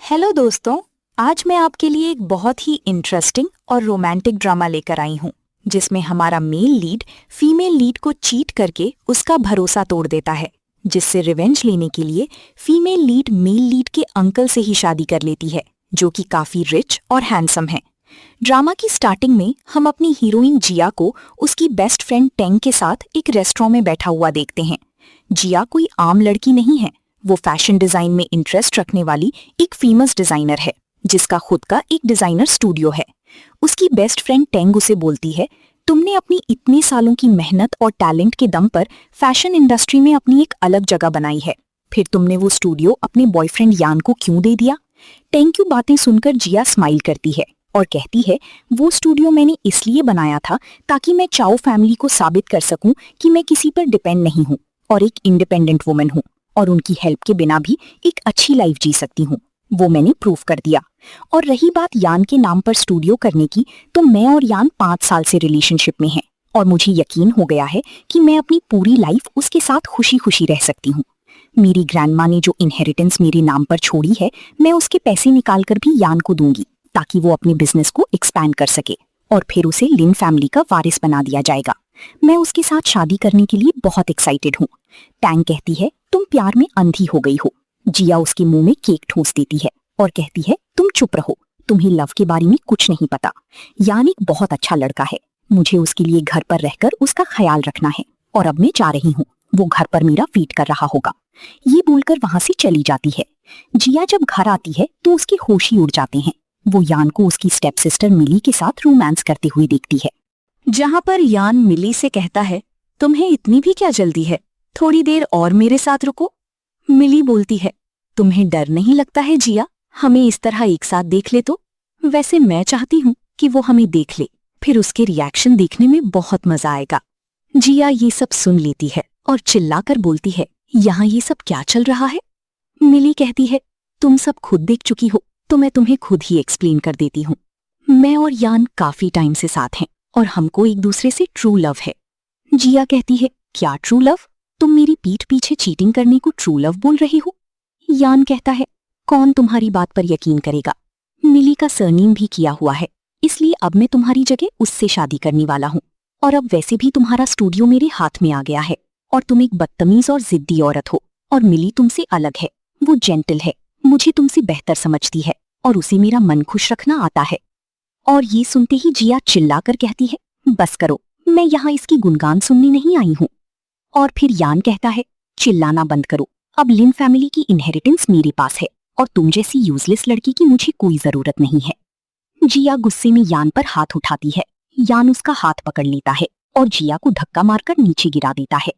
Hello दोस्तों, आज मैं आपके लिए एक बहुत ही इंटरेस्टिंग और रोमांटिक ड्रामा लेकर आई हूँ जिसमें हमारा मेल लीड फीमेल लीड को चीट करके उसका भरोसा तोड़ देता है, जिससे रिवेंज लेने के लिए फीमेल लीड मेल लीड के अंकल से ही शादी कर लेती है जो कि काफी रिच और हैंडसम है। ड्रामा की स्टार्टिंग में हम अपनी हीरोइन जिया को उसकी बेस्ट फ्रेंड टेंग के साथ एक रेस्टोरेंट में बैठा हुआ देखते हैं। जिया कोई आम लड़की नहीं है, वो फैशन डिजाइन में इंटरेस्ट रखने वाली एक फेमस डिजाइनर है जिसका खुद का एक डिजाइनर स्टूडियो है। उसकी बेस्ट फ्रेंड टेंग उसे बोलती है, तुमने अपनी इतने सालों की मेहनत और टैलेंट के दम पर फैशन इंडस्ट्री में अपनी एक अलग जगह बनाई है, फिर तुमने वो स्टूडियो अपने बॉयफ्रेंड यान को क्यों दे दिया? टेंग की बातें सुनकर जिया स्माइल करती है और कहती है, वो स्टूडियो मैंने इसलिए बनाया था ताकि मैं चाओ फैमिली को साबित कर सकूं कि मैं किसी पर डिपेंड नहीं हूं और एक इंडिपेंडेंट वुमन हूं और उनकी हेल्प के बिना भी एक अच्छी लाइफ जी सकती हूँ। वो मैंने प्रूव कर दिया। और रही बात यान के नाम पर स्टूडियो करने की, तो मैं और यान 5 साल से रिलेशनशिप में हैं और मुझे यकीन हो गया है कि मैं अपनी पूरी लाइफ उसके साथ खुशी खुशी रह सकती हूँ। मेरी ग्रैंडमा ने जो इनहेरिटेंस मेरे नाम पर छोड़ी है, मैं उसके पैसे निकाल कर भी यान को दूंगी ताकि वो अपने बिजनेस को एक्सपैंड कर सके और फिर उसे लिन फैमिली का वारिस बना दिया जाएगा। मैं उसके साथ शादी करने के लिए बहुत एक्साइटेड हूँ। टैंग कहती है, तुम प्यार में अंधी हो गई हो। जिया उसके मुंह में केक ठूंस देती है और कहती है, तुम चुप रहो, तुम्हें लव के बारे में कुछ नहीं पता। यान एक बहुत अच्छा लड़का है, मुझे उसके लिए घर पर रहकर उसका ख्याल रखना है और अब मैं जा रही हूँ, वो घर पर मेरा वेट कर रहा होगा। ये बोलकर वहां से चली जाती है। जिया जब घर आती है तो उसके होश ही उड़ जाते हैं। वो यान को उसकी स्टेप सिस्टर मिली के साथ रोमांस करते हुए देखती है, जहां पर यान मिली से कहता है, तुम्हें इतनी भी क्या जल्दी है, थोड़ी देर और मेरे साथ रुको। मिली बोलती है, तुम्हें डर नहीं लगता है जिया, हमें इस तरह एक साथ देख ले तो? वैसे मैं चाहती हूँ कि वो हमें देख ले, फिर उसके रिएक्शन देखने में बहुत मजा आएगा। जिया ये सब सुन लेती है और चिल्लाकर बोलती है, यहाँ ये सब क्या चल रहा है? मिली कहती है, तुम सब खुद देख चुकी हो तो मैं तुम्हें खुद ही एक्सप्लेन कर देती हूँ। मैं और यान काफी टाइम से साथ हैं और हमको एक दूसरे से ट्रू लव है। जिया कहती है, क्या ट्रू लव? तुम मेरी पीठ पीछे चीटिंग करने को ट्रू लव बोल रही हो? यान कहता है, कौन तुम्हारी बात पर यकीन करेगा? मिली का सरनेम भी किया हुआ है, इसलिए अब मैं तुम्हारी जगह उससे शादी करने वाला हूँ। और अब वैसे भी तुम्हारा स्टूडियो मेरे हाथ में आ गया है और तुम एक बदतमीज और जिद्दी औरत हो और मिली तुमसे अलग है। वो जेंटल है, मुझे तुमसे बेहतर समझती है और उसे मेरा मन खुश रखना आता है। और ये सुनते ही जिया चिल्लाकर कहती है, बस करो, मैं यहाँ इसकी गुणगान सुनने नहीं आई हूँ। और फिर यान कहता है, चिल्लाना बंद करो, अब लिन फैमिली की इनहेरिटेंस मेरे पास है और तुम जैसी यूजलेस लड़की की मुझे कोई जरूरत नहीं है। जिया गुस्से में यान पर हाथ उठाती है। यान उसका हाथ पकड़ लेता है और जिया को धक्का मारकर नीचे गिरा देता है।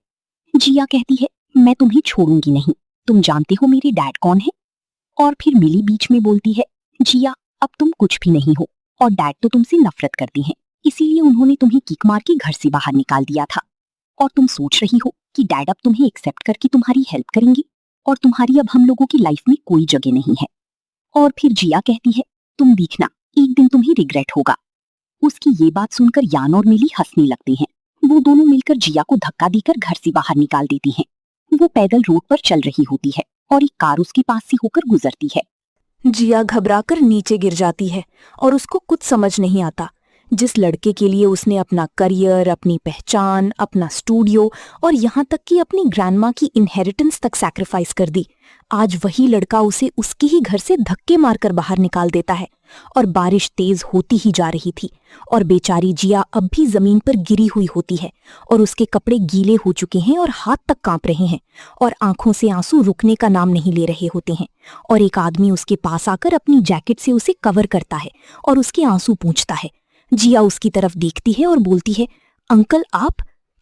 जिया कहती है, मैं तुम्हें छोड़ूंगी नहीं, तुम जानते हो मेरे डैड कौन है? और फिर मिली बीच में बोलती है, जिया अब तुम कुछ भी नहीं हो और डैड तो तुमसे नफरत करती हैं, इसीलिए उन्होंने तुम्हें किक मार के घर से बाहर निकाल दिया था। और तुम सोच रही हो कि डैड अब तुम्हें एक्सेप्ट करके तुम्हारी हेल्प करेंगे और तुम्हारी अब हम लोगों की लाइफ में कोई जगह नहीं है। और फिर जिया कहती है, तुम देखना, एक दिन तुम्हें रिग्रेट होगा। उसकी ये बात सुनकर यान और मिली हंसने लगते हैं। वो दोनों मिलकर जिया को धक्का देकर घर से बाहर निकाल देती हैं। वो पैदल रोड पर चल रही होती है और एक कार उसके पास से होकर गुजरती है। जिया घबराकर नीचे गिर जाती है और उसको कुछ समझ नहीं आता। जिस लड़के के लिए उसने अपना करियर, अपनी पहचान, अपना स्टूडियो और यहाँ तक कि अपनी ग्रैंडमा की इनहेरिटेंस तक सैक्रिफाइस कर दी, आज वही लड़का उसे उसके ही घर से धक्के मारकर बाहर निकाल देता है। और बारिश तेज होती ही जा रही थी और बेचारी जिया अब भी जमीन पर गिरी हुई होती है और उसके कपड़े गीले हो चुके हैं और हाथ तक कांप रहे हैं और आंखों से आंसू रुकने का नाम नहीं ले रहे होते हैं। और एक आदमी उसके पास आकर अपनी जैकेट से उसे कवर करता है और उसके आंसू पूंछता है। जिया उसकी तरफ देखती है और बोलती है, अंकल आप?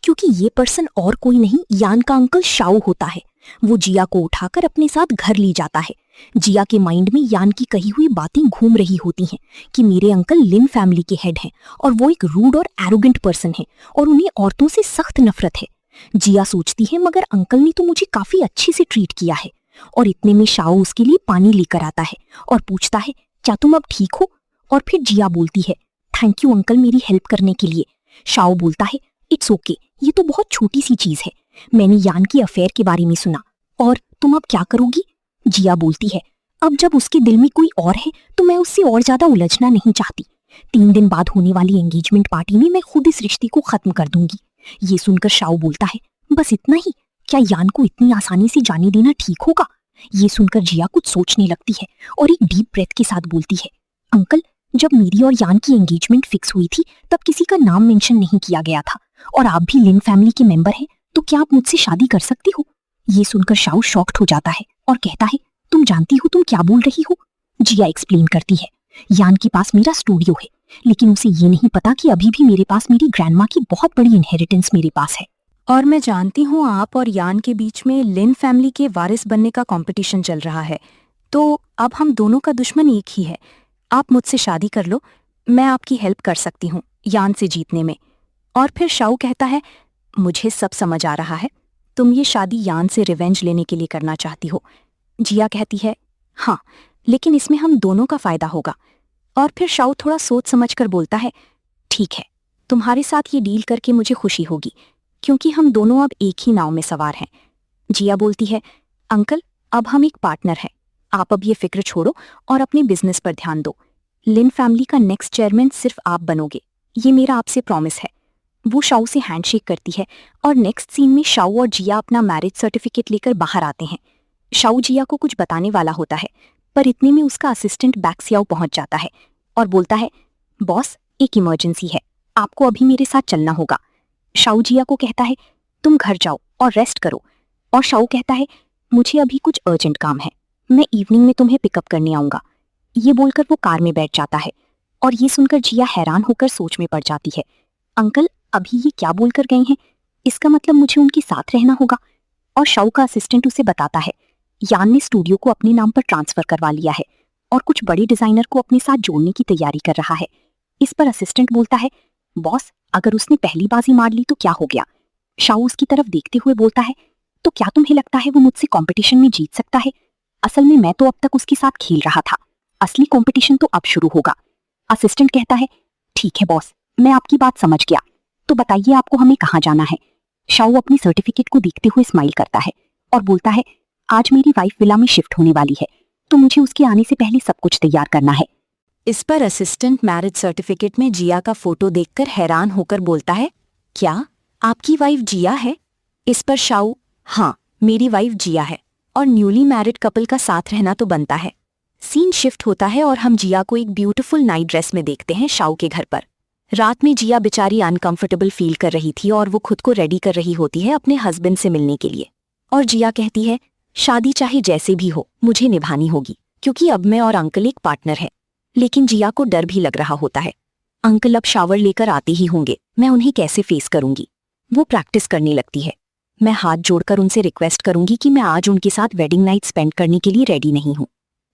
क्योंकि ये पर्सन और कोई नहीं, यान का अंकल शाओ होता है। वो जिया को उठाकर अपने साथ घर ले जाता है। जिया के माइंड में यान की कही हुई बातें घूम रही होती हैं कि मेरे अंकल लिन फैमिली के हेड हैं और वो एक रूड और एरोगेंट पर्सन है और उन्हें औरतों से सख्त नफरत है। जिया सोचती है, मगर अंकल ने तो मुझे काफी अच्छे से ट्रीट किया है। और इतने में शाओ उसके लिए पानी लेकर आता है और पूछता है, क्या तुम अब ठीक हो? और फिर जिया बोलती है, थैंक यू अंकल मेरी हेल्प करने के लिए। शाओ बोलता है, इट्स ओके, ये तो बहुत छोटी सी चीज है, मैंने यान की अफेयर के बारे में सुना, और तुम अब क्या करोगी? जिया बोलती है, अब जब उसके दिल में कोई और है तो मैं उससे और ज्यादा उलझना नहीं चाहती। 3 दिन बाद होने वाली एंगेजमेंट पार्टी में मैं खुद इस रिश्ते को खत्म कर दूंगी। ये सुनकर शाओ बोलता है, बस इतना ही? क्या यान को इतनी आसानी से जाने देना ठीक होगा? ये सुनकर जिया कुछ सोचने लगती है और एक डीप ब्रेथ के साथ बोलती है, अंकल, जब मेरी और यान की एंगेजमेंट फिक्स हुई थी तब किसी का नाम मेंशन नहीं किया गया था, और आप भी लिन फैमिली के मेंबर हैं, तो क्या आप मुझसे शादी कर सकती हो? ये सुनकर शाओ शॉक्ड हो जाता है और कहता है, तुम जानती हो तुम क्या बोल रही हो? जिया एक्सप्लेन करती है, यान के पास मेरा स्टूडियो है, लेकिन उसे ये नहीं पता कि अभी भी मेरे पास मेरी ग्रैंडमा की बहुत बड़ी इनहेरिटेंस मेरे पास है। और मैं जानती हूँ आप और यान के बीच में लिन फैमिली के वारिस बनने का कंपटीशन चल रहा है, तो अब हम दोनों का दुश्मन एक ही है। आप मुझसे शादी कर लो, मैं आपकी हेल्प कर सकती हूँ यान से जीतने में। और फिर शाओ कहता है, मुझे सब समझ आ रहा है, तुम ये शादी यान से रिवेंज लेने के लिए करना चाहती हो। जिया कहती है, हाँ, लेकिन इसमें हम दोनों का फायदा होगा। और फिर शाओ थोड़ा सोच समझकर बोलता है, ठीक है, तुम्हारे साथ ये डील करके मुझे खुशी होगी, क्योंकि हम दोनों अब एक ही नाव में सवार हैं। जिया बोलती है, अंकल, अब हम एक पार्टनर हैं, आप अब ये फिक्र छोड़ो और अपने बिजनेस पर ध्यान दो। लिन फैमिली का नेक्स्ट चेयरमैन सिर्फ आप बनोगे, ये मेरा आपसे प्रॉमिस है। वो शाओ से हैंडशेक करती है और नेक्स्ट सीन में शाओ और जिया अपना मैरिज सर्टिफिकेट लेकर बाहर आते हैं। शाओ जिया को कुछ बताने वाला होता है, पर इतने में उसका असिस्टेंट बैक्सियाओ पहुंच जाता है और बोलता है, बॉस, एक इमरजेंसी है, आपको अभी मेरे साथ चलना होगा। शाओ जिया को कहता है, तुम घर जाओ और रेस्ट करो। और शाओ कहता है, मुझे अभी कुछ अर्जेंट काम है, मैं इवनिंग में तुम्हें पिकअप करने आऊंगा। ये बोलकर वो कार में बैठ जाता है और ये सुनकर जिया हैरान होकर सोच में पड़ जाती है, अंकल अभी ये क्या बोलकर गए हैं? इसका मतलब मुझे उनके साथ रहना होगा। और शाओ का असिस्टेंट उसे बताता है, यान ने स्टूडियो को अपने नाम पर ट्रांसफर करवा लिया है और कुछ बड़े डिजाइनर को अपने साथ जोड़ने की तैयारी कर रहा है। इस पर असिस्टेंट बोलता है, बॉस, अगर उसने पहली बाजी मार ली तो क्या हो गया? शाओ उसकी तरफ देखते हुए बोलता है, तो क्या तुम्हें लगता है वो मुझसे कंपटीशन में जीत सकता है? असल में मैं तो अब तक उसके साथ खेल रहा था, असली कंपटीशन तो अब शुरू होगा। असिस्टेंट कहता है, ठीक है बॉस, मैं आपकी बात समझ गया, तो बताइए आपको हमें कहाँ जाना है? शाओ अपनी सर्टिफिकेट को देखते हुए स्माइल करता है और बोलता है, आज मेरी वाइफ विला में शिफ्ट होने वाली है, तो मुझे उसके आने से पहले सब कुछ तैयार करना है। इस पर असिस्टेंट मैरिज सर्टिफिकेट में जिया का फोटो देखकर हैरान होकर बोलता है, क्या आपकी वाइफ जिया है? इस पर शाओ, हाँ, मेरी वाइफ जिया है और न्यूली मैरिड कपल का साथ रहना तो बनता है। सीन शिफ्ट होता है और हम जिया को एक ब्यूटीफुल नाइट ड्रेस में देखते हैं शाओ के घर पर। रात में जिया बेचारी अनकंफर्टेबल फील कर रही थी और वो खुद को रेडी कर रही होती है अपने हस्बैंड से मिलने के लिए। और जिया कहती है, शादी चाहे जैसे भी हो मुझे निभानी होगी, क्योंकि अब मैं और अंकल एक पार्टनर हैं। लेकिन जिया को डर भी लग रहा होता है, अंकल अब शावर लेकर आते ही होंगे, मैं उन्हें कैसे फेस करूंगी? वो प्रैक्टिस करने लगती है। मैं हाथ जोड़कर उनसे रिक्वेस्ट करूंगी कि मैं आज उनके साथ वेडिंग नाइट स्पेंड करने के लिए रेडी नहीं हूं।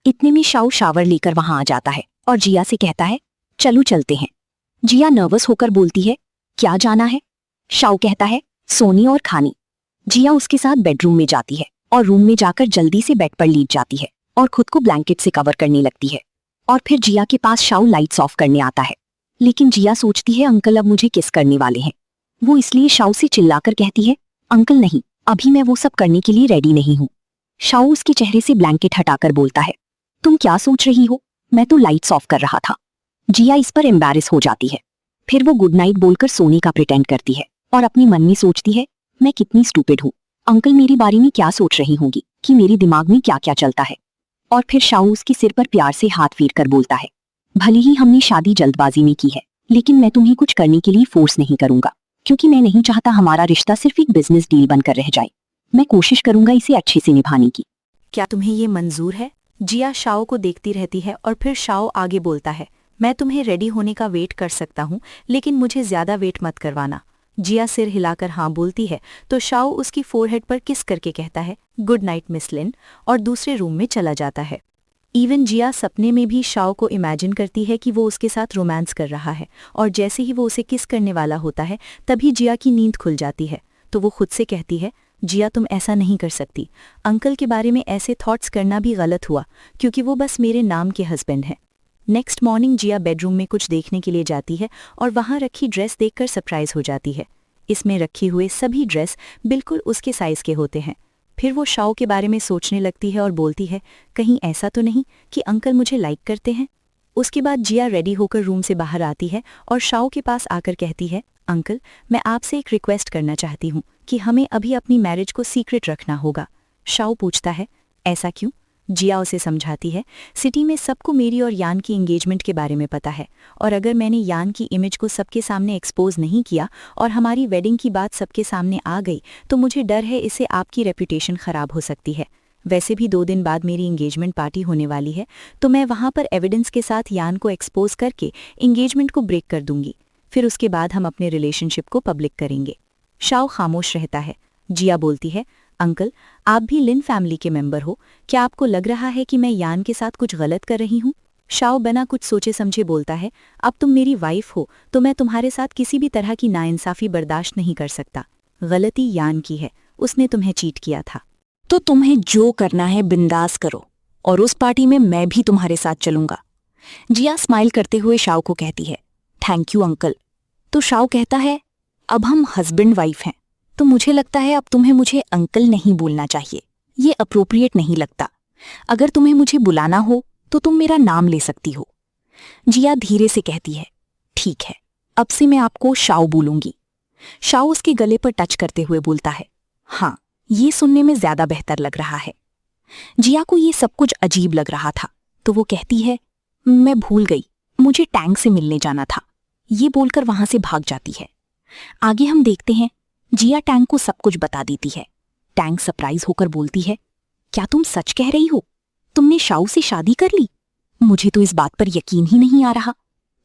इतने में शाओ शावर लेकर वहां आ जाता है और जिया से कहता है, चलो चलते हैं। जिया नर्वस होकर बोलती है, क्या जाना है? शाओ कहता है, सोनी और खानी। जिया उसके साथ बेडरूम में जाती है और रूम में जाकर जल्दी से बेड पर लेट जाती है और खुद को ब्लैंकेट से कवर करने लगती है। और फिर जिया के पास शाओ लाइट्स ऑफ करने आता है, लेकिन जिया सोचती है, अंकल अब मुझे किस करने वाले हैं। वो इसलिए शाओ से चिल्लाकर कहती है, अंकल नहीं, अभी मैं वो सब करने के लिए रेडी नहीं हूँ। शाओ उसके चेहरे से ब्लैंकेट हटाकर बोलता है, तुम क्या सोच रही हो, मैं तो लाइट्स ऑफ कर रहा था। जिया इस पर एम्बैरेस हो जाती है। फिर वो गुड नाइट बोलकर सोने का प्रिटेंड करती है और अपनी मन में सोचती है, मैं कितनी स्टूपिड हूँ, अंकल मेरे बारे में क्या सोच रही होंगी, कि मेरे दिमाग में क्या क्या चलता है। और फिर शाओ उसके सिर पर प्यार से हाथ फेर कर बोलता है, भले ही हमने शादी जल्दबाजी में की है, लेकिन मैं तुम्हें कुछ करने के लिए फोर्स नहीं करूंगा, क्योंकि मैं नहीं चाहता हमारा रिश्ता सिर्फ एक बिजनेस डील बनकर रह जाए। मैं कोशिश करूंगा इसे अच्छे से निभाने की। क्या तुम्हें ये मंजूर है? जिया शाओ को देखती रहती है और फिर शाओ आगे बोलता है, मैं तुम्हें रेडी होने का वेट कर सकता हूँ, लेकिन मुझे ज्यादा वेट मत करवाना। जिया सिर हिलाकर हाँ बोलती है तो शाओ उसकी फोरहेड पर किस करके कहता है, गुड नाइट मिस लिन, और दूसरे रूम में चला जाता है। इवन जिया सपने में भी शाओ को इमेजिन करती है कि वो उसके साथ रोमांस कर रहा है, और जैसे ही वो उसे किस करने वाला होता है तभी जिया की नींद खुल जाती है। तो वो खुद से कहती है, जिया तुम ऐसा नहीं कर सकती, अंकल के बारे में ऐसे थॉट्स करना भी गलत हुआ, क्योंकि वो बस मेरे नाम के हस्बैंड हैं। नेक्स्ट मॉर्निंग जिया बेडरूम में कुछ देखने के लिए जाती है और वहां रखी ड्रेस देखकर सरप्राइज हो जाती है। इसमें रखी हुए सभी ड्रेस बिल्कुल उसके साइज के होते हैं। फिर वो शाओ के बारे में सोचने लगती है और बोलती है, कहीं ऐसा तो नहीं कि अंकल मुझे लाइक करते हैं। उसके बाद जिया रेडी होकर रूम से बाहर आती है और शाओ के पास आकर कहती है, अंकल मैं आपसे एक रिक्वेस्ट करना चाहती हूँ कि हमें अभी अपनी मैरिज को सीक्रेट रखना होगा। शाओ पूछता है, ऐसा क्यों? जिया उसे समझाती है, सिटी में सबको मेरी और यान की एंगेजमेंट के बारे में पता है, और अगर मैंने यान की इमेज को सबके सामने एक्सपोज नहीं किया और हमारी वेडिंग की बात सबके सामने आ गई तो मुझे डर है इससे आपकी रेपुटेशन खराब हो सकती है। वैसे भी 2 दिन बाद मेरी एंगेजमेंट पार्टी होने वाली है, तो मैं वहां पर एविडेंस के साथ यान को एक्सपोज करके एंगेजमेंट को ब्रेक कर दूंगी। फिर उसके बाद हम अपने रिलेशनशिप को पब्लिक करेंगे। शाओ खामोश रहता है। जिया बोलती है, अंकल आप भी लिन फैमिली के मेंबर हो, क्या आपको लग रहा है कि मैं यान के साथ कुछ गलत कर रही हूँ? शाओ बिना कुछ सोचे समझे बोलता है, अब तुम मेरी वाइफ हो तो मैं तुम्हारे साथ किसी भी तरह की नाइंसाफी बर्दाश्त नहीं कर सकता। गलती यान की है, उसने तुम्हें चीट किया था। तो तुम्हें जो करना है बिंदास करो, और उस पार्टी में मैं भी तुम्हारे साथ चलूंगा। जिया स्माइल करते हुए शाओ को कहती है, थैंक यू अंकल। तो शाओ कहता है, अब हम हस्बैंड वाइफ हैं, तो मुझे लगता है अब तुम्हें मुझे अंकल नहीं बोलना चाहिए, ये अप्रोप्रिएट नहीं लगता। अगर तुम्हें मुझे बुलाना हो तो तुम मेरा नाम ले सकती हो। जिया धीरे से कहती है, ठीक है, अब से मैं आपको शाओ बोलूंगी। शाओ उसके गले पर टच करते हुए बोलता है, हाँ ये सुनने में ज्यादा बेहतर लग रहा है। जिया को ये सब कुछ अजीब लग रहा था, तो वो कहती है, मैं भूल गई, मुझे टैंक से मिलने जाना था। ये बोलकर वहां से भाग जाती है। आगे हम देखते हैं, जिया टैंक को सब कुछ बता देती है। टैंक सरप्राइज होकर बोलती है, क्या तुम सच कह रही हो? तुमने शाओ से शादी कर ली? मुझे तो इस बात पर यकीन ही नहीं आ रहा।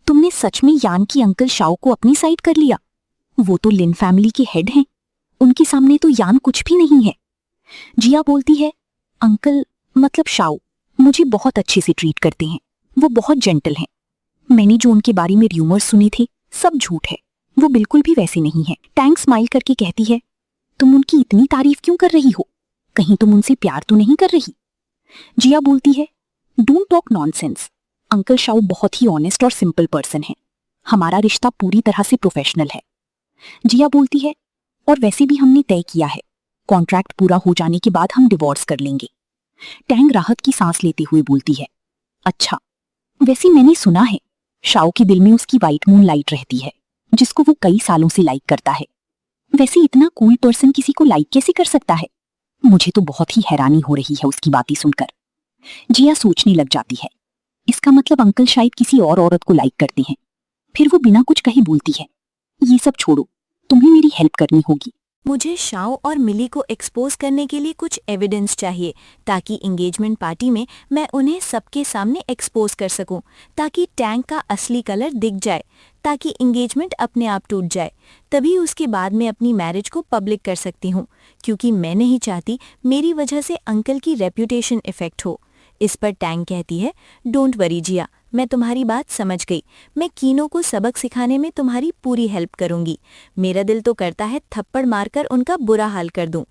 तुमने सच में यान की अंकल शाओ को अपनी साइड कर लिया? वो तो लिन फैमिली के हेड हैं, उनके सामने तो यान कुछ भी नहीं है। जिया बोलती है, अंकल मतलब शाओ मुझे बहुत अच्छे से ट्रीट करते हैं, वो बहुत जेंटल हैं। मैंने जो उनके बारे में र्यूमर्स सुने थे सब झूठ है, वो बिल्कुल भी वैसे नहीं है। टैंक स्माइल करके कहती है, तुम उनकी इतनी तारीफ क्यों कर रही हो? कहीं तुम उनसे प्यार तो नहीं कर रही? जिया बोलती है, don't talk nonsense. Uncle Shao बहुत ही ऑनेस्ट और सिंपल पर्सन है, हमारा रिश्ता पूरी तरह से प्रोफेशनल है। जिया बोलती है, और वैसे भी हमने तय किया है, कॉन्ट्रैक्ट पूरा हो जाने के बाद हम डिवोर्स कर लेंगे। टैंग राहत की सांस लेते हुए बोलती है, अच्छा वैसे मैंने सुना है शाओ के दिल में उसकी वाइट मून लाइट रहती है, जिसको वो कई सालों से लाइक करता है। वैसे इतना कूल पर्सन किसी को लाइक कैसे कर सकता है? मुझे तो बहुत ही हैरानी हो रही है उसकी बातें सुनकर। जिया सोचने लग जाती है, इसका मतलब अंकल शायद किसी और औरत को लाइक करते हैं। फिर वो बिना कुछ कहे बोलती है, ये सब छोड़ो, तुम्हें मेरी हेल्प करनी होगी। मुझे शाओ और मिली को एक्सपोज करने के लिए कुछ एविडेंस चाहिए, ताकि एंगेजमेंट पार्टी में मैं उन्हें सबके सामने एक्सपोज कर सकूं, ताकि टैंक का असली कलर दिख जाए, ताकि एंगेजमेंट अपने आप टूट जाए। तभी उसके बाद मैं अपनी मैरिज को पब्लिक कर सकती हूं, क्योंकि मैं नहीं चाहती मेरी वजह से अंकल की रेप्यूटेशन इफेक्ट हो। इस पर टैंग कहती है, डोंट वरी जिया, मैं तुम्हारी बात समझ गई। मैं कीनो को सबक सिखाने में तुम्हारी पूरी हेल्प करूंगी। मेरा दिल तो करता है थप्पड़ मारकर उनका बुरा हाल कर दूं।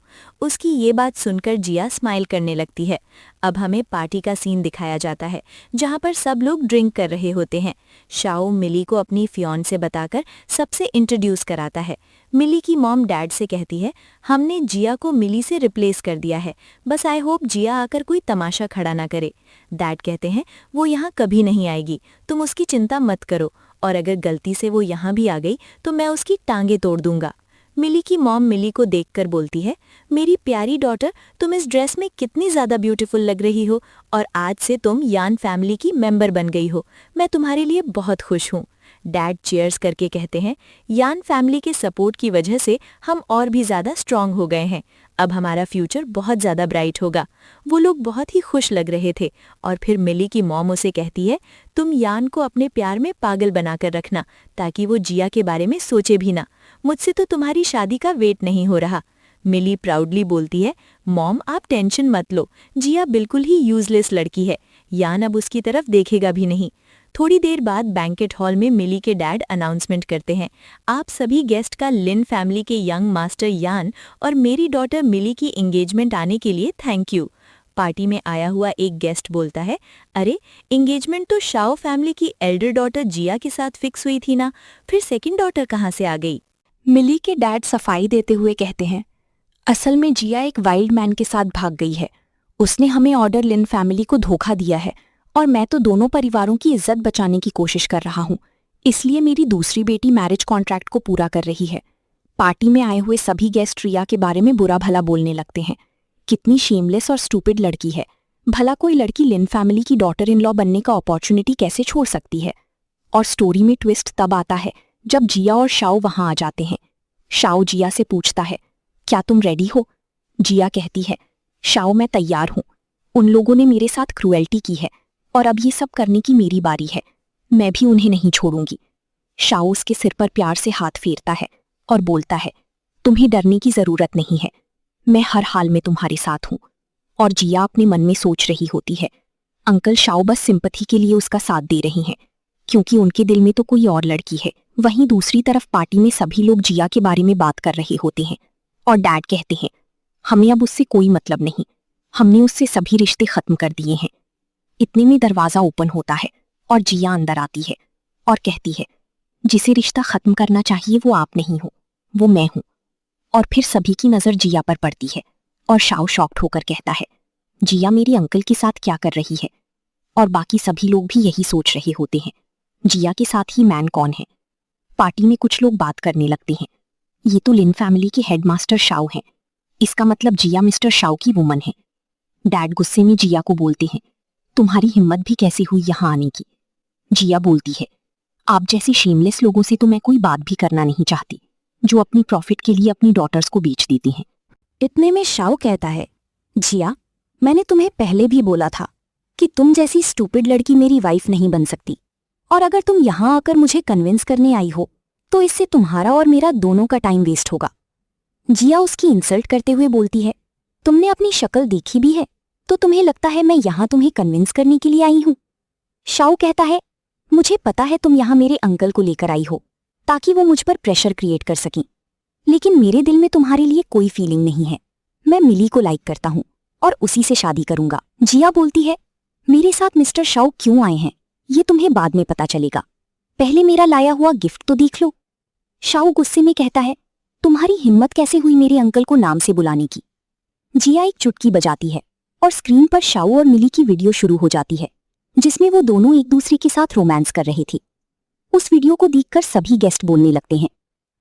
उसकी ये बात सुनकर जिया स्माइल करने लगती है। अब हमें पार्टी का सीन दिखाया जाता है, जहां पर सब लोग ड्रिंक कर रहे होते हैं। शाओ मिली को अपनी फियांसे बताकर सबसे इंट्रोड्यूस कराता है। मिली की मॉम डैड से कहती है, हमने जिया को मिली से रिप्लेस कर दिया है, बस आई होप जिया आकर कोई तमाशा खड़ा ना करे। डैड कहते हैं, वो यहाँ कभी नहीं आएगी, तुम उसकी चिंता मत करो, और अगर गलती से वो यहाँ भी आ गई तो मैं उसकी टांगे तोड़ दूंगा। मिली की मॉम मिली को देखकर बोलती है, मेरी प्यारी डॉटर, तुम इस ड्रेस में कितनी ज़्यादा ब्यूटीफुल लग रही हो, और आज से तुम यान फैमिली की मेंबर बन गई हो। मैं तुम्हारे लिए बहुत खुश हूँ। डैड चीयर्स करके कहते हैं, यान फैमिली के सपोर्ट की वजह से हम और भी ज़्यादा स्ट्रांग हो गए हैं। अब हमारा फ्यूचर बहुत ज़्यादा ब्राइट होगा। वो लोग बहुत ही खुश लग रहे थे, और फिर मिली की मॉम उसे कहती है, तुम यान को अपने प्यार में पागल बनाकर रखना, ताकि वो जिया के बारे में सोचे भी ना। मुझसे तो तुम्हारी शादी का वेट नहीं हो रहा। मिली प्राउडली बोलती है, मॉम आप टेंशन मत लो, जिया बिल्कुल ही यूजलेस लड़की है, यान अब उसकी तरफ देखेगा भी नहीं। थोड़ी देर बाद बैंकेट हॉल में मिली के डैड अनाउंसमेंट करते हैं, आप सभी गेस्ट का लिन फैमिली के यंग मास्टर यान और मेरी डॉटर मिली की एंगेजमेंट आने के लिए थैंक यू। पार्टी में आया हुआ एक गेस्ट बोलता है, अरे एंगेजमेंट तो शाओ फैमिली की एल्डर डॉटर जिया के साथ फिक्स हुई थी ना, फिर सेकंड डॉटर कहाँ से आ गई? मिली के डैड सफाई देते हुए कहते हैं, असल में जिया एक वाइल्ड मैन के साथ भाग गई है। उसने हमें ऑर्डर लिन फैमिली को धोखा दिया है और मैं तो दोनों परिवारों की इज्जत बचाने की कोशिश कर रहा हूँ। इसलिए मेरी दूसरी बेटी मैरिज कॉन्ट्रैक्ट को पूरा कर रही है। पार्टी में आए हुए सभी गेस्ट रिया के बारे में बुरा भला बोलने लगते हैं। कितनी शेमलेस और स्टूपिड लड़की है। भला कोई लड़की लिन फैमिली की डॉटर इन लॉ बनने का अपॉर्चुनिटी कैसे छोड़ सकती है। और स्टोरी में ट्विस्ट तब आता है जब जिया और शाओ वहां आ जाते हैं। शाओ जिया से पूछता है, क्या तुम रेडी हो? जिया कहती है, शाओ मैं तैयार हूं। उन लोगों ने मेरे साथ क्रूएल्टी की है और अब ये सब करने की मेरी बारी है। मैं भी उन्हें नहीं छोड़ूंगी। शाओ उसके सिर पर प्यार से हाथ फेरता है और बोलता है, तुम्हें डरने की जरूरत नहीं है। मैं हर हाल में तुम्हारे साथ हूं। और जिया अपने मन में सोच रही होती है, अंकल शाओ बस सिंपैथी के लिए उसका साथ दे रही हैं, क्योंकि उनके दिल में तो कोई और लड़की है। वहीं दूसरी तरफ पार्टी में सभी लोग जिया के बारे में बात कर रहे होते हैं और डैड कहते हैं, हमें अब उससे कोई मतलब नहीं। हमने उससे सभी रिश्ते खत्म कर दिए हैं। इतने में दरवाजा ओपन होता है और जिया अंदर आती है और कहती है, जिसे रिश्ता खत्म करना चाहिए वो आप नहीं हो, वो मैं हूं। और फिर सभी की नजर जिया पर पड़ती है और शाओ शॉक्ड होकर कहता है, जिया मेरे अंकल के साथ क्या कर रही है? और बाकी सभी लोग भी यही सोच रहे होते हैं, जिया के साथ ही मैन कौन है? पार्टी में कुछ लोग बात करने लगते हैं, ये तो लिन फैमिली के हेडमास्टर शाओ हैं। इसका मतलब जिया मिस्टर शाओ की वुमन है। डैड गुस्से में जिया को बोलते हैं, तुम्हारी हिम्मत भी कैसे हुई यहाँ आने की? जिया बोलती है, आप जैसी शेमलेस लोगों से तो मैं कोई बात भी करना नहीं चाहती, जो अपनी प्रॉफिट के लिए अपनी डॉटर्स को बेच देती हैं। इतने में शाओ कहता है, जिया मैंने तुम्हें पहले भी बोला था कि तुम जैसी स्टूपिड लड़की मेरी वाइफ नहीं बन सकती। और अगर तुम यहाँ आकर मुझे कन्विंस करने आई हो तो इससे तुम्हारा और मेरा दोनों का टाइम वेस्ट होगा। जिया उसकी इंसल्ट करते हुए बोलती है, तुमने अपनी शक्ल देखी भी है तो तुम्हें लगता है मैं यहाँ तुम्हें कन्विंस करने के लिए आई हूँ? शाओ कहता है, मुझे पता है तुम यहाँ मेरे अंकल को लेकर आई हो ताकि वो मुझ पर प्रेशर क्रिएट कर सकें, लेकिन मेरे दिल में तुम्हारे लिए कोई फीलिंग नहीं है। मैं मिली को लाइक करता हूँ और उसी से शादी करूंगा। जिया बोलती है, मेरे साथ मिस्टर शाओ क्यों आए हैं ये तुम्हें बाद में पता चलेगा, पहले मेरा लाया हुआ गिफ्ट तो देख लो। शाओ गुस्से में कहता है, तुम्हारी हिम्मत कैसे हुई मेरे अंकल को नाम से बुलाने की? जिया एक चुटकी बजाती है और स्क्रीन पर शाओ और मिली की वीडियो शुरू हो जाती है जिसमें वो दोनों एक दूसरे के साथ रोमांस कर रही थी। उस वीडियो को देखकर सभी गेस्ट बोलने लगते हैं,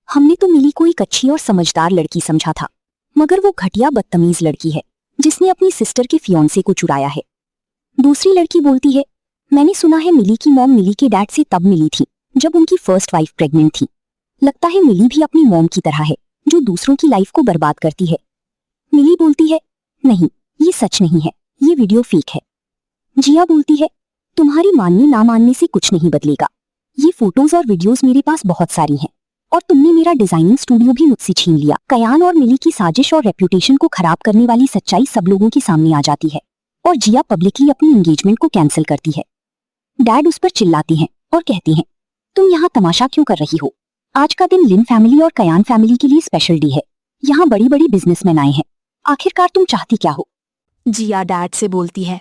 हमने तो मिली को एक अच्छी और समझदार लड़की समझा था, मगर वो घटिया बदतमीज लड़की है जिसने अपनी सिस्टर के फियोंसे को चुराया है। दूसरी लड़की बोलती है, मैंने सुना है मिली की मॉम मिली के डैड से तब मिली थी जब उनकी फर्स्ट वाइफ प्रेग्नेंट थी। लगता है मिली भी अपनी मॉम की तरह है जो दूसरों की लाइफ को बर्बाद करती है। मिली बोलती है, नहीं ये सच नहीं है, ये वीडियो फेक है। जिया बोलती है, तुम्हारी मानने ना मानने से कुछ नहीं बदलेगा। ये फोटोज और वीडियोस मेरे पास बहुत सारी हैं और तुमने मेरा डिजाइनिंग स्टूडियो भी मुझसे छीन लिया। कयान और मिली की साजिश और रेप्यूटेशन को खराब करने वाली सच्चाई सब लोगों के सामने आ जाती है और जिया पब्लिकली अपनी एंगेजमेंट को कैंसिल करती है। डैड उस पर चिल्लाते हैं और कहते हैं, तुम यहाँ तमाशा क्यों कर रही हो? आज का दिन लिन फैमिली और कयान फैमिली के लिए स्पेशल डे है। यहाँ बड़ी बड़ी बिजनेसमैन आए हैं। आखिरकार तुम चाहती क्या हो? जिया डैड से बोलती है,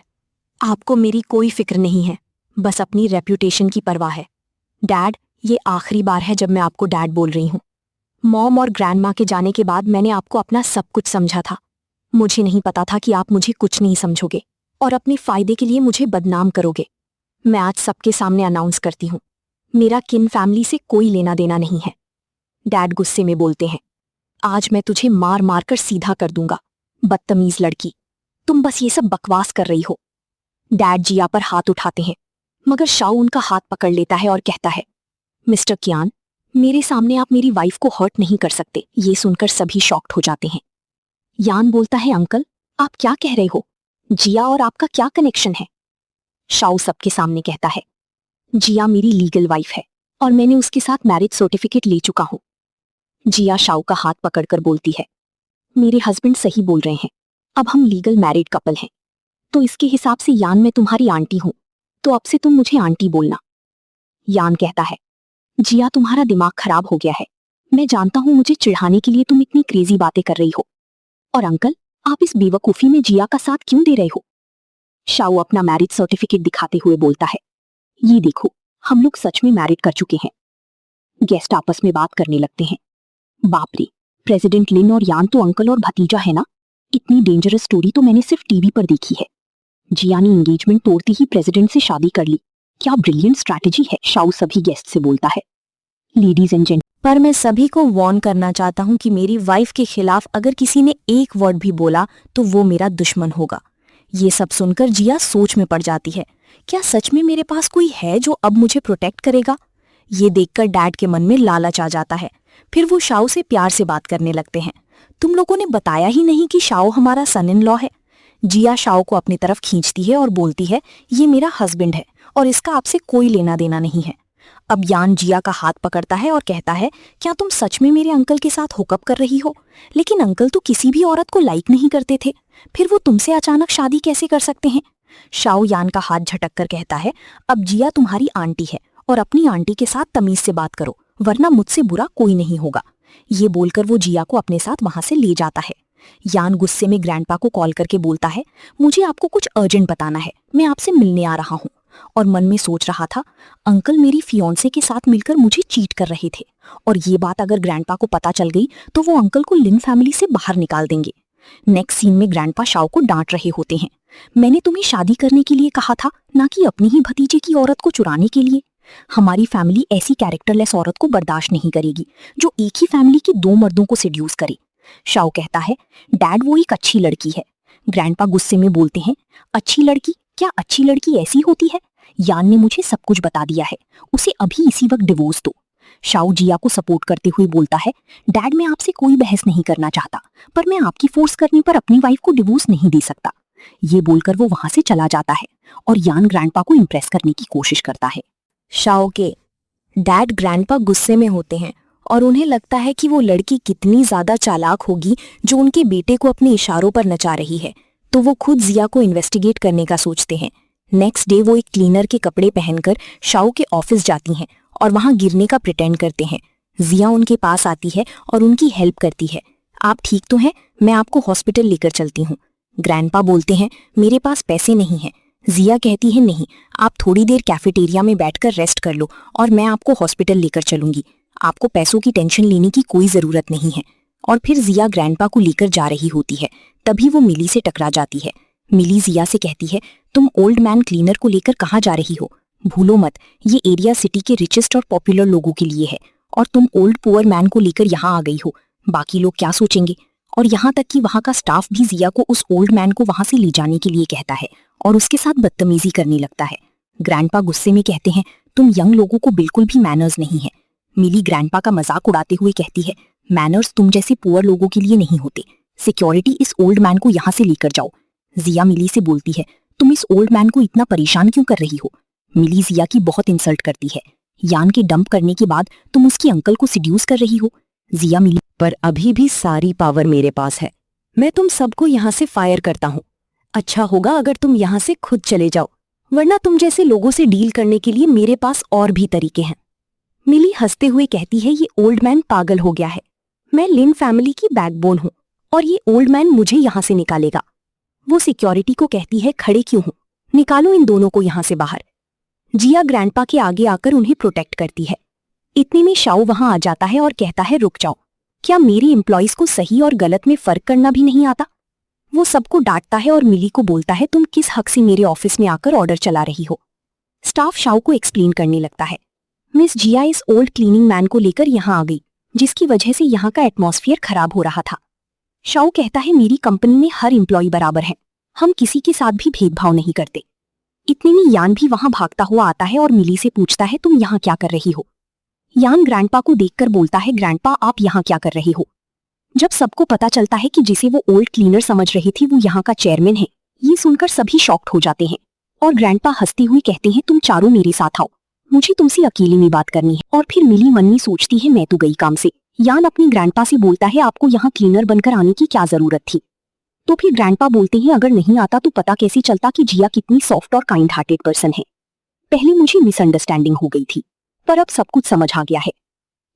आपको मेरी कोई फिक्र नहीं है, बस अपनी रेप्यूटेशन की परवाह है। डैड, ये आखिरी बार है जब मैं आपको डैड बोल रही हूँ। मॉम और ग्रैंडमा के जाने के बाद मैंने आपको अपना सब कुछ समझा था। मुझे नहीं पता था कि आप मुझे कुछ नहीं समझोगे और अपने फायदे के लिए मुझे बदनाम करोगे। मैं आज सबके सामने अनाउंस करती हूँ, मेरा किन फैमिली से कोई लेना देना नहीं है। डैड गुस्से में बोलते हैं, आज मैं तुझे मार मार कर सीधा कर दूंगा। बदतमीज लड़की, तुम बस ये सब बकवास कर रही हो। डैड जिया पर हाथ उठाते हैं मगर शाओ उनका हाथ पकड़ लेता है और कहता है, मिस्टर कियान, मेरे सामने आप मेरी वाइफ को हर्ट नहीं कर सकते। ये सुनकर सभी शॉक्ड हो जाते हैं। यान बोलता है, अंकल आप क्या कह रहे हो? जिया और आपका क्या कनेक्शन है? शाओ सबके सामने कहता है, जिया मेरी लीगल वाइफ है और मैंने उसके साथ मैरिज सर्टिफिकेट ले चुका हूं। जिया शाओ का हाथ पकड़कर बोलती है, मेरे हस्बैंड सही बोल रहे हैं, अब हम लीगल मैरिड कपल हैं। तो इसके हिसाब से यान मैं तुम्हारी आंटी हूं, तो अब से तुम मुझे आंटी बोलना। यान कहता है, जिया तुम्हारा दिमाग खराब हो गया है। मैं जानता हूं मुझे चिढ़ाने के लिए तुम इतनी क्रेजी बातें कर रही हो। और अंकल, आप इस बेवकूफी में जिया का साथ क्यों दे रहे हो? शाओ अपना मैरिज सर्टिफिकेट दिखाते हुए बोलता है, ये देखो, हम लोग सच में मैरिड कर चुके हैं। गेस्ट आपस में बात करने लगते हैं, बाप रे, प्रेसिडेंट लिन और यान तो अंकल और भतीजा है ना। इतनी डेंजरस स्टोरी तो मैंने सिर्फ टीवी पर देखी है। जिया ने एंगेजमेंट तोड़ते ही प्रेसिडेंट से शादी कर ली। क्या ब्रिलियंट स्ट्रैटेजी है, शाओ सभी गेस्ट से बोलता है। लेडीज एंड जेंट, पर मैं सभी को वार्न करना चाहता हूँ कि मेरी वाइफ के खिलाफ अगर किसी ने एक वर्ड भी बोला तो वो मेरा दुश्मन होगा। ये सब सुनकर जिया सोच में पड़ जाती है। क्या सच में मेरे पास कोई है जो अब मुझे प्रोटेक्ट करेगा? ये देखकर डैड के मन में लालच आ जाता है। फिर वो शाओ से प्यार से बात करने लगते हैं। तुम लोगों ने बताया ही नहीं कि शाओ हमारा सन इन लॉ है। जिया शाओ को अपनी तरफ खींचती है और बोलती है, ये मेरा हस्बैंड है और इसका आपसे कोई लेना देना नहीं है। अब यान जिया का हाथ पकड़ता है और कहता है, क्या तुम सच में मेरे अंकल के साथ हुकअप कर रही हो? लेकिन अंकल तो किसी भी औरत को लाइक नहीं करते थे, फिर वो तुमसे अचानक शादी कैसे कर सकते हैं? शाओ यान का हाथ झटक कर कहता है, अब जिया तुम्हारी आंटी है और अपनी आंटी के साथ तमीज से बात करो, वरना मुझसे बुरा कोई नहीं होगा। ये बोलकर वो जिया को अपने साथ वहां से ले जाता है। यान गुस्से में ग्रैंडपा को कॉल करके बोलता है, मुझे आपको कुछ अर्जेंट बताना है, मैं आपसे मिलने आ रहा हूँ। और मन में सोच रहा था, अंकल मेरी फियोंसे के साथ मिलकर मुझे चीट कर रहे थे और ये बात अगर ग्रैंडपा को पता चल गई तो वो अंकल को लिन फैमिली से बाहर निकाल देंगे। नेक्स्ट सीन में ग्रैंडपा शाओ को डांट रहे होते हैं, मैंने तुम्हें शादी करने के लिए कहा था, ना कि अपनी ही भतीजे की औरत को चुराने के लिए। हमारी फैमिली ऐसी कैरेक्टरलेस औरत को बर्दाश्त नहीं करेगी जो एक ही फैमिली के दो मर्दों को सेड्यूस करे। शाओ कहता है, डैड वो एक अच्छी लड़की है। ग्रैंडपा गुस्से में बोलते हैं, अच्छी लड़की? क्या अच्छी लड़की ऐसी होती है? यान ने मुझे सब कुछ बता दिया है, उसे अभी इसी वक्त डिवोर्स दो। शाओ जिया को सपोर्ट करते हुए बोलता है, डैड मैं आपसे कोई बहस नहीं करना चाहता, पर मैं आपकी फोर्स करने पर अपनी वाइफ को डिवोर्स नहीं दे सकता। ये बोलकर वो वहां से चला जाता है और यान ग्रैंडपा को इम्प्रेस करने की कोशिश करता है। शाओ के डैड ग्रैंडपा गुस्से में होते हैं और उन्हें लगता है कि वो लड़की कितनी ज्यादा चालाक होगी जो उनके बेटे को अपने इशारों पर नचा रही है, तो वो खुद जिया को इन्वेस्टिगेट करने का सोचते हैं। नेक्स्ट डे वो एक क्लीनर के कपड़े पहनकर शाओ के ऑफिस जाती हैं और वहां गिरने का प्रिटेंड करते हैं। जिया उनके पास आती है और उनकी हेल्प करती है। आप ठीक तो हैं? मैं आपको हॉस्पिटल लेकर चलती हूँ। ग्रैंडपा बोलते हैं, मेरे पास पैसे नहीं हैं। जिया कहती है, नहीं, आप थोड़ी देर कैफेटेरिया में बैठकर रेस्ट कर लो और मैं आपको हॉस्पिटल लेकर चलूंगी। आपको पैसों की टेंशन लेने की कोई जरूरत नहीं है। और फिर जिया ग्रैंडपा को लेकर जा रही होती है, तभी वो मिली से टकरा जाती है। मिली जिया से कहती है, तुम ओल्ड मैन क्लीनर को लेकर कहाँ जा रही हो? भूलो मत, ये एरिया सिटी के रिचेस्ट और पॉपुलर लोगों के लिए है और तुम ओल्ड पुअर मैन को लेकर यहाँ आ गई हो। बाकी लोग क्या सोचेंगे? और यहाँ तक कि वहाँ का स्टाफ भी जिया को उस ओल्ड मैन को वहां से ले जाने के लिए कहता है और उसके साथ बदतमीजी करने लगता है। ग्रैंडपा गुस्से में कहते हैं, तुम यंग लोगों को बिल्कुल भी मैनर्स नहीं है। मिली ग्रैंडपा का मजाक उड़ाते हुए कहती है, मैनर्स तुम जैसे पुअर लोगों के लिए नहीं होते। सिक्योरिटी, इस ओल्ड मैन को यहाँ से लेकर जाओ। जिया मिली से बोलती है, तुम इस ओल्ड मैन को इतना परेशान क्यों कर रही हो? मिली जिया की बहुत इंसल्ट करती है। यान के डंप करने के बाद तुम उसकी अंकल को सिड्यूस कर रही हो। जिया मिली, पर अभी भी सारी पावर मेरे पास है। मैं तुम सबको यहाँ से फायर करता हूँ। अच्छा होगा अगर तुम यहाँ से खुद चले जाओ, वरना तुम जैसे लोगों से डील करने के लिए मेरे पास और भी तरीके हैं। मिली हंसते हुए कहती है, ये ओल्ड मैन पागल हो गया है। मैं लिन फैमिली की बैकबोन हूँ और ये ओल्ड मैन मुझे यहाँ से निकालेगा। वो सिक्योरिटी को कहती है, खड़े क्यों हो, निकालो इन दोनों को यहाँ से बाहर। जिया ग्रैंडपा के आगे आकर उन्हें प्रोटेक्ट करती है। इतने में शाओ वहां आ जाता है और कहता है, रुक जाओ, क्या मेरी एम्प्लॉइज को सही और गलत में फर्क करना भी नहीं आता? वो सबको डांटता है और मिली को बोलता है, तुम किस हक से मेरे ऑफिस में आकर ऑर्डर चला रही हो? स्टाफ शाओ को एक्सप्लेन करने लगता है, मिस जिया इस ओल्ड क्लीनिंग मैन को लेकर यहाँ आ गई, जिसकी वजह से यहाँ का एटमॉस्फेयर खराब हो रहा था। शाओ कहता है, मेरी कंपनी में हर एम्प्लॉय बराबर है, हम किसी के साथ भी भेदभाव नहीं करते। इतने में यान भी वहां भागता हुआ आता है और मिली से पूछता है, तुम यहाँ क्या कर रही हो? यान ग्रैंडपा को देखकर बोलता है, ग्रैंडपा आप यहाँ क्या कर रहे हो? जब सबको पता चलता है कि जिसे वो ओल्ड क्लीनर समझ रही थी वो यहाँ का चेयरमैन है, ये सुनकर सभी शॉक्ड हो जाते हैं और ग्रैंडपा हंसते हुए कहते हैं, तुम चारों मेरे साथ आओ, मुझे तुमसे अकेले में बात करनी है। और फिर मिली मन में सोचती है, मैं तो गई काम से। यान अपनी ग्रैंडपा से बोलता है, आपको यहाँ क्लीनर बनकर आने की क्या जरूरत थी? तो फिर ग्रैंडपा बोलते हैं, अगर नहीं आता तो पता कैसे चलता कि जिया कितनी सॉफ्ट और काइंड हार्टेड पर्सन है। पहले मुझे मिसअंडरस्टैंडिंग हो गई थी, पर अब सब कुछ समझ आ गया है।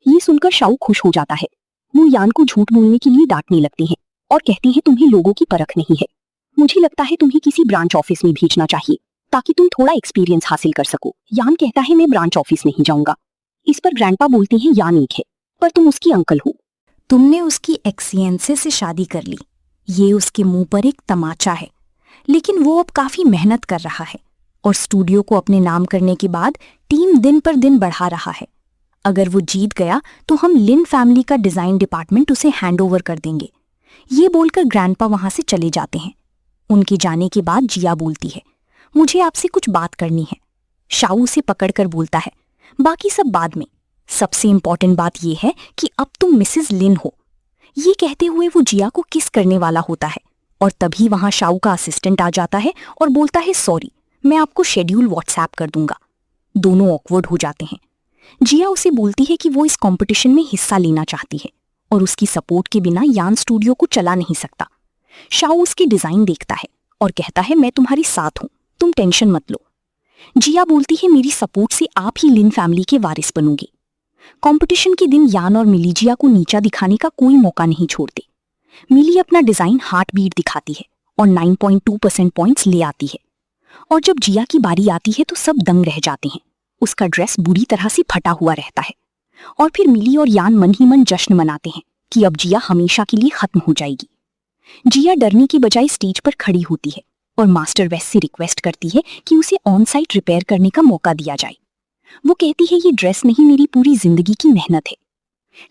ये सुनकर शाओ खुश हो जाता है। वो यान को झूठ बोलने के लिए डांटने लगते हैं और कहते हैं, तुम्हें लोगों की परख नहीं है, मुझे लगता है तुम्हें किसी ब्रांच ऑफिस में भेजना चाहिए ताकि तुम थोड़ा एक्सपीरियंस हासिल कर सको। यान कहता है, मैं ब्रांच ऑफिस नहीं जाऊंगा। इस पर ग्रैंडपा बोलते हैं, यान एक है पर तुम उसकी अंकल हो। तुमने उसकी एक्सियंसे से शादी कर ली, ये उसके मुंह पर एक तमाचा है। लेकिन वो अब काफी मेहनत कर रहा है और स्टूडियो को अपने नाम करने के बाद टीम दिन पर दिन बढ़ा रहा है। अगर वो जीत गया तो हम लिन फैमिली का डिजाइन डिपार्टमेंट उसे हैंडओवर कर देंगे। ये बोलकर ग्रैंडपा वहां से चले जाते हैं। उनके जाने के बाद जिया बोलती है, मुझे आपसे कुछ बात करनी है। शाऊ उसे पकड़कर बोलता है, बाकी सब बाद में, सबसे इंपॉर्टेंट बात यह है कि अब तुम मिसेस लिन हो। ये कहते हुए वो जिया को किस करने वाला होता है और तभी वहां शाऊ का असिस्टेंट आ जाता है और बोलता है, सॉरी, मैं आपको शेड्यूल व्हाट्सएप कर दूंगा। दोनों ऑकवर्ड हो जाते हैं। जिया उसे बोलती है कि वो इस कंपटीशन में हिस्सा लेना चाहती है और उसकी सपोर्ट के बिना यान स्टूडियो को चला नहीं सकता। शाऊ उसकी डिजाइन देखता है और कहता है, मैं तुम्हारी साथ हूं, तुम टेंशन मत लो। जिया बोलती है, मेरी सपोर्ट से आप ही लिन फैमिली के वारिस बनोगे। कंपटीशन के दिन यान और मिली जिया को नीचा दिखाने का कोई मौका नहीं छोड़ते। मिली अपना डिजाइन हार्ट बीट दिखाती है और 9.2% पॉइंट्स ले आती है। और जब जिया की बारी आती है तो सब दंग रह जाते हैं। उसका ड्रेस बुरी तरह से फटा हुआ रहता है और फिर मिली और यान मन ही मन जश्न मनाते हैं कि अब जिया हमेशा के लिए खत्म हो जाएगी। जिया डरने की बजाय स्टेज पर खड़ी होती है और मास्टर वेस्ट से रिक्वेस्ट करती है कि उसे ऑन साइट रिपेयर करने का मौका दिया जाए। वो कहती है, ये ड्रेस नहीं, मेरी पूरी जिंदगी की मेहनत है।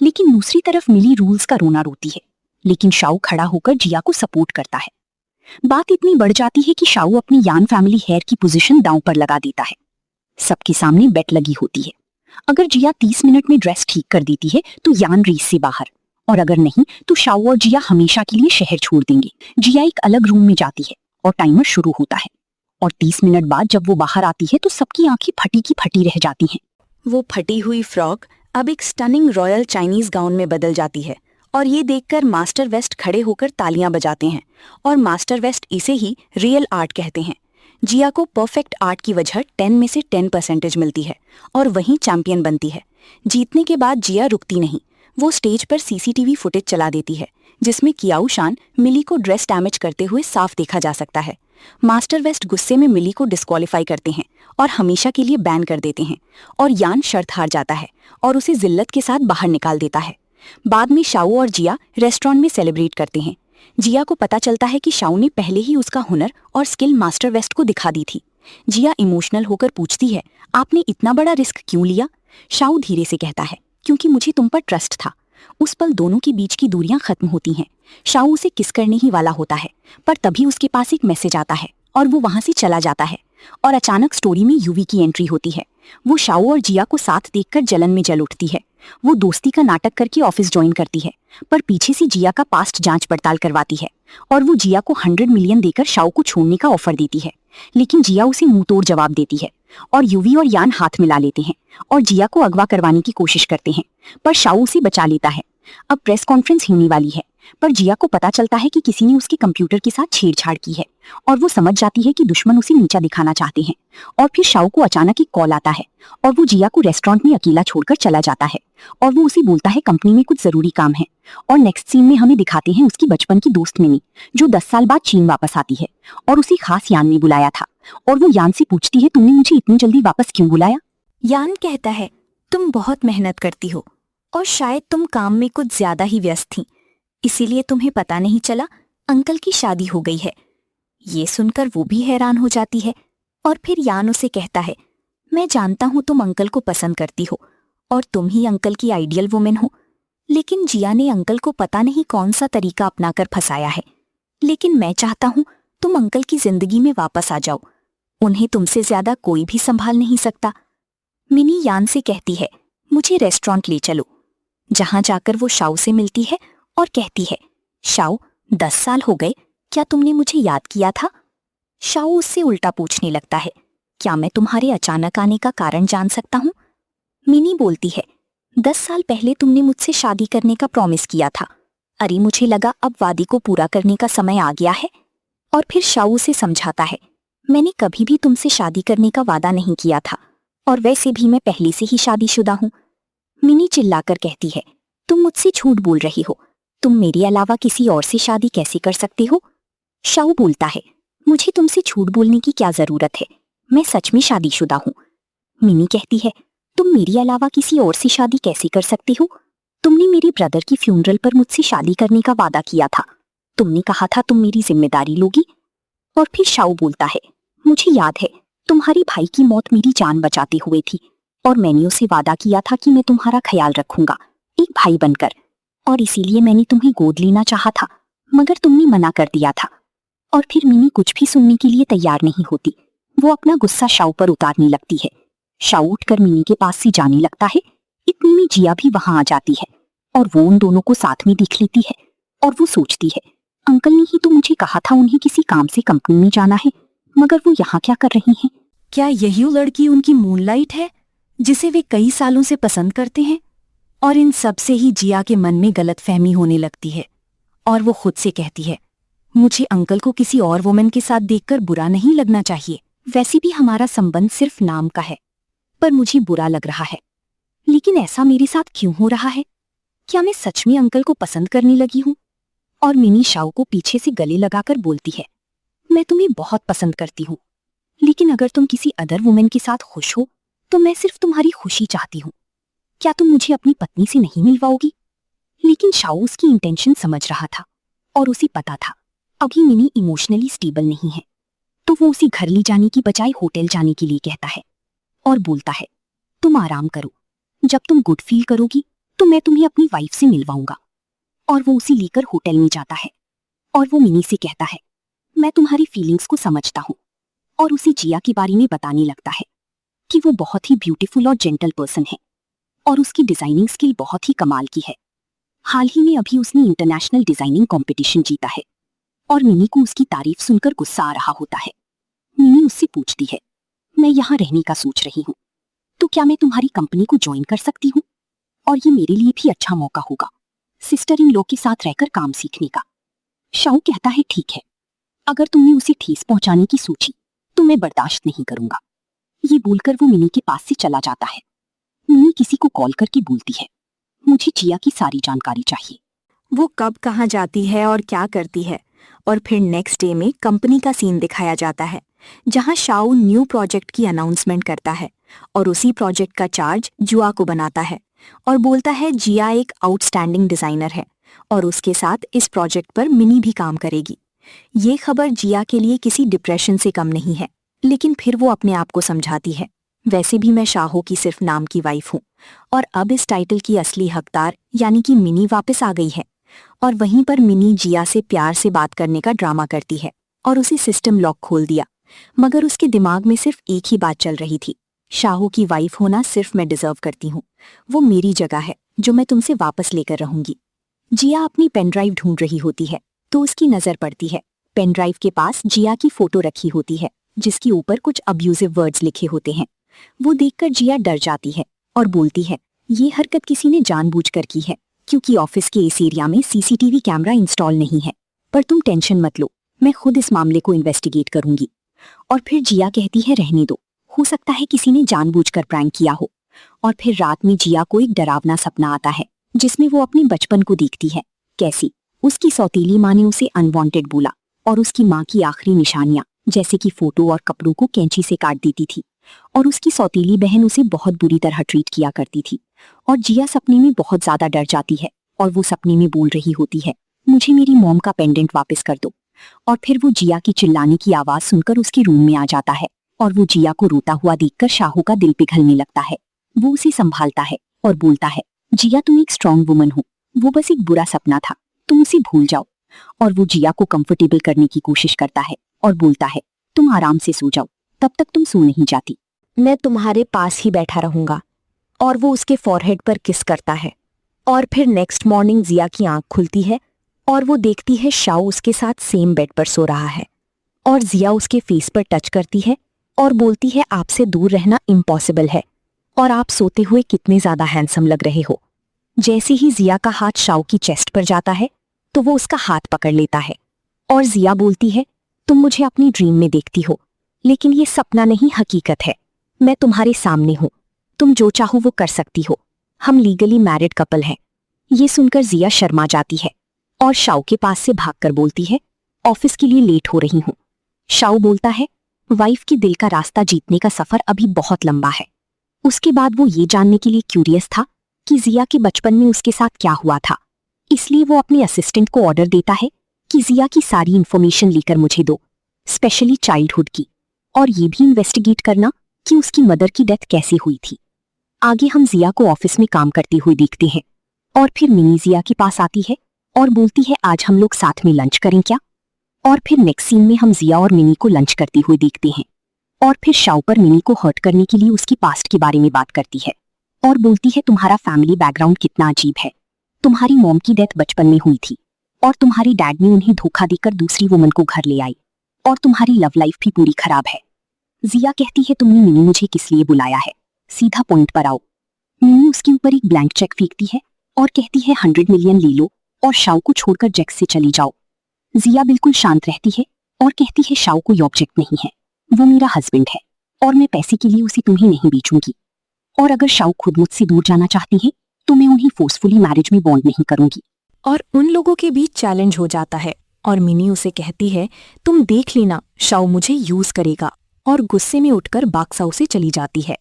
लेकिन दूसरी तरफ मिली रूल्स का रोना रोती है, लेकिन शाऊ खड़ा होकर जिया को सपोर्ट करता है। बात इतनी बढ़ जाती है कि शाऊ अपनी यान फैमिली हेयर की पोजीशन दांव पर लगा देता है। सबके सामने बेट लगी होती है। अगर जिया 30 मिनट में ड्रेस ठीक कर देती है तो यान रेस से बाहर, और अगर नहीं तो शाऊ और जिया हमेशा के लिए शहर छोड़ देंगे। जिया एक अलग रूम में जाती है और टाइमर शुरू होता है और 30 मिनट बाद जब वो बाहर आती है तो सबकी आंखें फटी की फटी रह जाती हैं। वो फटी हुई फ्रॉक अब एक स्टनिंग रॉयल चाइनीज गाउन में बदल जाती है और ये देखकर मास्टर वेस्ट खड़े होकर तालियां बजाते हैं और मास्टर वेस्ट इसे ही रियल आर्ट कहते हैं। जिया को परफेक्ट आर्ट की वजह 10 में से 10% मिलती है और वहीं चैंपियन बनती है। जीतने के बाद जिया रुकती नहीं, वो स्टेज पर सीसीटीवी फुटेज चला देती है जिसमें कियाऊ शान मिली को ड्रेस डैमेज करते हुए साफ देखा जा सकता है। मास्टर वेस्ट गुस्से में मिली को डिस्क्वालीफाई करते हैं और हमेशा के लिए बैन कर देते हैं और यान शर्त हार जाता है और उसे जिल्लत के साथ बाहर निकाल देता है। बाद में शाऊ और जिया रेस्टोरेंट में सेलिब्रेट करते हैं। जिया को पता चलता है कि शाऊ ने पहले ही उसका हुनर और स्किल मास्टर वेस्ट को दिखा दी थी। जिया इमोशनल होकर पूछती है, आपने इतना बड़ा रिस्क क्यों लिया? शाऊ धीरे से कहता है, क्योंकि मुझे तुम पर ट्रस्ट था। उस पल दोनों के बीच की दूरियां खत्म होती हैं। शाऊ उसे किस करने ही वाला होता है, पर तभी उसके पास एक मैसेज आता है और वो वहां से चला जाता है। और अचानक स्टोरी में यूवी की एंट्री होती है। वो शाऊ और जिया को साथ देखकर जलन में जल उठती है। वो दोस्ती का नाटक करके ऑफिस ज्वाइन करती है, पर पीछे से जिया का पास्ट जांच पड़ताल करवाती है और वो जिया को 100 मिलियन देकर शाऊ को छोड़ने का ऑफर देती है। लेकिन जिया उसे मुंह तोड़ जवाब देती है और यूवी और यान हाथ मिला लेते हैं और जिया को अगवा करवाने की कोशिश करते हैं, पर शाऊ उसे बचा लेता है। अब प्रेस कॉन्फ्रेंस होने वाली है, पर जिया को पता चलता है कि किसी ने उसके कंप्यूटर के साथ छेड़छाड़ की है और वो समझ जाती है कि दुश्मन उसे नीचा दिखाना चाहते हैं। और फिर शाऊ को अचानक एक कॉल आता है और वो जिया को रेस्टोरेंट में अकेला छोड़कर चला जाता है और वो उसे बोलता है कंपनी में कुछ जरूरी काम है। और नेक्स्ट सीन में हमें दिखाते हैं उसकी बचपन की दोस्त मिनी, जो 10 साल बाद चीन वापस आती है और उसे खास यान ने बुलाया था और वो यान से पूछती है, तुमने मुझे इतनी जल्दी वापस क्यों बुलाया? यान कहता है, तुम बहुत मेहनत करती हो और शायद तुम काम में कुछ ज्यादा ही व्यस्त थी, इसीलिए तुम्हें पता नहीं चला अंकल की शादी हो गई है। ये सुनकर वो भी हैरान हो जाती है और फिर यान उसे कहता है, मैं जानता हूं तुम अंकल को पसंद करती हो और तुम ही अंकल की आइडियल वुमेन हो, लेकिन जिया ने अंकल को पता नहीं कौन सा तरीका अपनाकर फंसाया है। लेकिन मैं चाहता हूं तुम अंकल की जिंदगी में वापस आ जाओ, उन्हें तुमसे ज्यादा कोई भी संभाल नहीं सकता। मिनी यान से कहती है, मुझे रेस्टोरेंट ले चलो, जहां जाकर वो शाऊ से मिलती है और कहती है, शाऊ 10 साल हो गए, क्या तुमने मुझे याद किया था? शाऊ उससे उल्टा पूछने लगता है, क्या मैं तुम्हारे अचानक आने का कारण जान सकता हूँ? मिनी बोलती है, 10 साल पहले तुमने मुझसे शादी करने का प्रॉमिस किया था। अरे मुझे लगा अब वादे को पूरा करने का समय आ गया है। और फिर शाऊ उसे समझाता है, मैंने कभी भी तुमसे शादी करने का वादा नहीं किया था और वैसे भी मैं पहले से ही शादीशुदा हूँ। मिनी चिल्लाकर कहती है, तुम मुझसे झूठ बोल रही हो, तुम मेरे अलावा किसी और से शादी कैसे कर सकते हो? शाऊ बोलता है, मुझे तुमसे झूठ बोलने की क्या जरूरत है, मैं सच में शादीशुदा हूँ। मिनी कहती है, तुम मेरे अलावा किसी और से शादी कैसे कर सकती हो? तुमने मेरे ब्रदर की फ्यूनरल पर मुझसे शादी करने का वादा किया था। तुमने कहा था तुम मेरी जिम्मेदारी लोगी। और फिर शाओ बोलता है, मुझे याद है तुम्हारे भाई की मौत मेरी जान बचाते हुए थी और मैंने उसे वादा किया था कि मैं तुम्हारा ख्याल रखूंगा एक भाई बनकर, और इसीलिए मैंने तुम्हें गोद लेना चाहा था, मगर तुमने मना कर दिया था। और फिर मिनी कुछ भी सुनने के लिए तैयार नहीं होती। वो अपना गुस्सा शाओ पर उतारने लगती है। शाओ उठकर मिनी के पास से जाने लगता है। इतने में जिया भी वहां आ जाती है और वो उन दोनों को साथ में देख लेती है और वो सोचती है, अंकल ने ही तो मुझे कहा था उन्हें किसी काम से कंपनी में जाना है, मगर वो यहाँ क्या कर रही हैं? क्या यही वो लड़की उनकी मूनलाइट है जिसे वे कई सालों से पसंद करते हैं? और इन सब से ही जिया के मन में गलतफहमी होने लगती है और वो खुद से कहती है, मुझे अंकल को किसी और वुमेन के साथ देखकर बुरा नहीं लगना चाहिए। वैसे भी हमारा संबंध सिर्फ नाम का है, पर मुझे बुरा लग रहा है। लेकिन ऐसा मेरे साथ क्यों हो रहा है? क्या मैं सच में अंकल को पसंद करने लगी हूँ? और मिनी शाओ को पीछे से गले लगाकर बोलती है, मैं तुम्हें बहुत पसंद करती हूँ, लेकिन अगर तुम किसी अदर वुमेन के साथ खुश हो तो मैं सिर्फ तुम्हारी खुशी चाहती हूँ। क्या तुम मुझे अपनी पत्नी से नहीं मिलवाओगी? लेकिन शाओ उसकी इंटेंशन समझ रहा था और उसे पता था अभी मिनी इमोशनली स्टेबल नहीं है, तो वो उसे घर ले जाने की बजाय होटल जाने के लिए कहता है और बोलता है, तुम आराम करो, जब तुम गुड फील करोगी तो मैं तुम्हें अपनी वाइफ से मिलवाऊंगा। और वो उसे लेकर होटल में जाता है और वो मिनी से कहता है, मैं तुम्हारी फीलिंग्स को समझता हूँ, और उसे जिया के बारे में बताने लगता है कि वो बहुत ही ब्यूटीफुल और जेंटल पर्सन है और उसकी डिजाइनिंग स्किल बहुत ही कमाल की है। हाल ही में अभी उसने इंटरनेशनल डिजाइनिंग कंपटीशन जीता है और मिनी को उसकी तारीफ सुनकर गुस्सा आ रहा होता है। मिनी उससे पूछती है, मैं यहाँ रहने का सोच रही हूँ, तो क्या मैं तुम्हारी कंपनी को ज्वाइन कर सकती हूँ? और ये मेरे लिए भी अच्छा मौका होगा सिस्टर इन लॉ के साथ रहकर काम सीखने का। शाओ कहता है, ठीक है, अगर तुमने उसे ठेस पहुंचाने की सोची तो मैं बर्दाश्त नहीं करूंगा। ये बोलकर वो मिनी के पास से चला जाता है। मिनी किसी को कॉल करके बोलती है, मुझे जिया की सारी जानकारी चाहिए। वो कब कहाँ जाती है और क्या करती है। और फिर नेक्स्ट डे में कंपनी का सीन दिखाया जाता है जहां शाओ न्यू प्रोजेक्ट की अनाउंसमेंट करता है और उसी प्रोजेक्ट का चार्ज जुआ को बनाता है और बोलता है जिया एक आउटस्टैंडिंग डिजाइनर है और उसके साथ इस प्रोजेक्ट पर मिनी भी काम करेगी। ये खबर जिया के लिए किसी डिप्रेशन से कम नहीं है, लेकिन फिर वो अपने आप को समझाती है, वैसे भी मैं शाहो की सिर्फ नाम की वाइफ हूँ और अब इस टाइटल की असली हकदार यानी कि मिनी वापस आ गई है। और वहीं पर मिनी जिया से प्यार से बात करने का ड्रामा करती है और उसे सिस्टम लॉक खोल दिया, मगर उसके दिमाग में सिर्फ एक ही बात चल रही थी, शाहो की वाइफ होना सिर्फ मैं डिजर्व करती हूँ, वो मेरी जगह है जो मैं तुमसे वापस लेकर रहूंगी। जिया अपनी पेनड्राइव ढूंढ रही होती है तो उसकी नजर पड़ती है पेनड्राइव के पास जिया की फोटो रखी होती है जिसके ऊपर कुछ अब्यूजिव वर्ड्स लिखे होते हैं। वो देखकर जिया डर जाती है और बोलती है, ये हरकत किसी ने जानबूझकर की है क्योंकि ऑफिस के इस एरिया में सीसीटीवी कैमरा इंस्टॉल नहीं है, पर तुम टेंशन मत लो, मैं खुद इस मामले को इन्वेस्टिगेट करूंगी। और फिर जिया कहती है, रहने दो, हो सकता है किसी ने जानबूझकर प्रैंक किया हो। और फिर रात में जिया को एक डरावना सपना आता है जिसमें वो अपने बचपन को देखती है, कैसी उसकी सौतीली माँ ने उसे अनवांटेड बोला और उसकी माँ की आखिरी निशानियां जैसे कि फोटो और कपड़ों को कैंची से काट देती थी और उसकी सौतीली बहन उसे बहुत बुरी तरह ट्रीट किया करती थी। और जिया सपने में बहुत ज्यादा डर जाती है और वो सपने में बोल रही होती है, मुझे मेरी मॉम का पेंडेंट वापस कर दो। और फिर वो जिया की चिल्लाने की आवाज सुनकर उसके रूम में आ जाता है और वो जिया को रोता हुआ देखकर शाहो का दिल पिघलने लगता है। वो उसे संभालता है और बोलता है, जिया तुम एक स्ट्रांग वुमन हो, वो बस एक बुरा सपना था, तुम उसे भूल जाओ। और वो जिया को कंफर्टेबल करने की कोशिश करता है और बोलता है, तुम आराम से सो जाओ, तब तक तुम सो नहीं जाती, मैं तुम्हारे पास ही बैठा रहूंगा। और वो उसके फॉरहेड पर किस करता है। और फिर नेक्स्ट मॉर्निंग जिया की आंख खुलती है और वो देखती है शाओ उसके साथ सेम बेड पर सो रहा है और जिया उसके फेस पर टच करती है और बोलती है, आपसे दूर रहना इम्पॉसिबल है और आप सोते हुए कितने ज्यादा हैंडसम लग रहे हो। जैसे ही जिया का हाथ शाओ की चेस्ट पर जाता है तो वो उसका हाथ पकड़ लेता है और जिया बोलती है, तुम मुझे अपनी ड्रीम में देखती हो, लेकिन ये सपना नहीं हकीकत है, मैं तुम्हारे सामने हूँ, तुम जो चाहो वो कर सकती हो, हम लीगली मैरिड कपल हैं। ये सुनकर जिया शर्मा जाती है और शाओ के पास से भागकर बोलती है, ऑफिस के लिए लेट हो रही हूँ। शाओ बोलता है, वाइफ के दिल का रास्ता जीतने का सफर अभी बहुत लंबा है। उसके बाद वो ये जानने के लिए क्यूरियस था कि जिया के बचपन में उसके साथ क्या हुआ था। इसलिए वो अपने असिस्टेंट को ऑर्डर देता है कि जिया की सारी इन्फॉर्मेशन लेकर मुझे दो, स्पेशली चाइल्डहुड की, और ये भी इन्वेस्टिगेट करना कि उसकी मदर की डेथ कैसे हुई थी। आगे हम जिया को ऑफिस में काम करती हुई देखते हैं और फिर मिनी जिया के पास आती है और बोलती है आज हम लोग साथ में लंच करें क्या। और फिर नेक्स्ट सीन में हम जिया और मिनी को लंच करती हुई देखते हैं और फिर शाओ पर मिनी को हर्ट करने के लिए उसकी पास्ट के बारे में बात करती है और बोलती है तुम्हारा फैमिली बैकग्राउंड कितना अजीब है, तुम्हारी मॉम की डेथ बचपन में हुई थी और तुम्हारे डैड ने उन्हें धोखा देकर दूसरी वुमन को घर ले आई और तुम्हारी लव लाइफ भी पूरी खराब है। जिया कहती है तुमने मिनी मुझे किस लिए बुलाया है, सीधा पॉइंट पर आओ। मिनी उसके ऊपर एक ब्लैंक चेक फेंकती है और कहती है 100 मिलियन ले लो और शाओ को छोड़कर जैक्स से चली जाओ। जिया बिल्कुल शांत रहती है और कहती है शाओ कोई ऑब्जेक्ट नहीं है, वो मेरा हस्बैंड है और मैं पैसे के लिए उसे तुम्हें नहीं बेचूंगी, और अगर शाओ खुद मुझसे दूर जाना चाहती है तो मैं उन्हें फोर्सफुली मैरिज में बॉन्ड नहीं करूंगी। और उन लोगों के बीच चैलेंज हो जाता है और मिनी उसे कहती है तुम देख लेना शाओ मुझे यूज करेगा, और गुस्से में उठकर बाक्साओ से चली जाती है।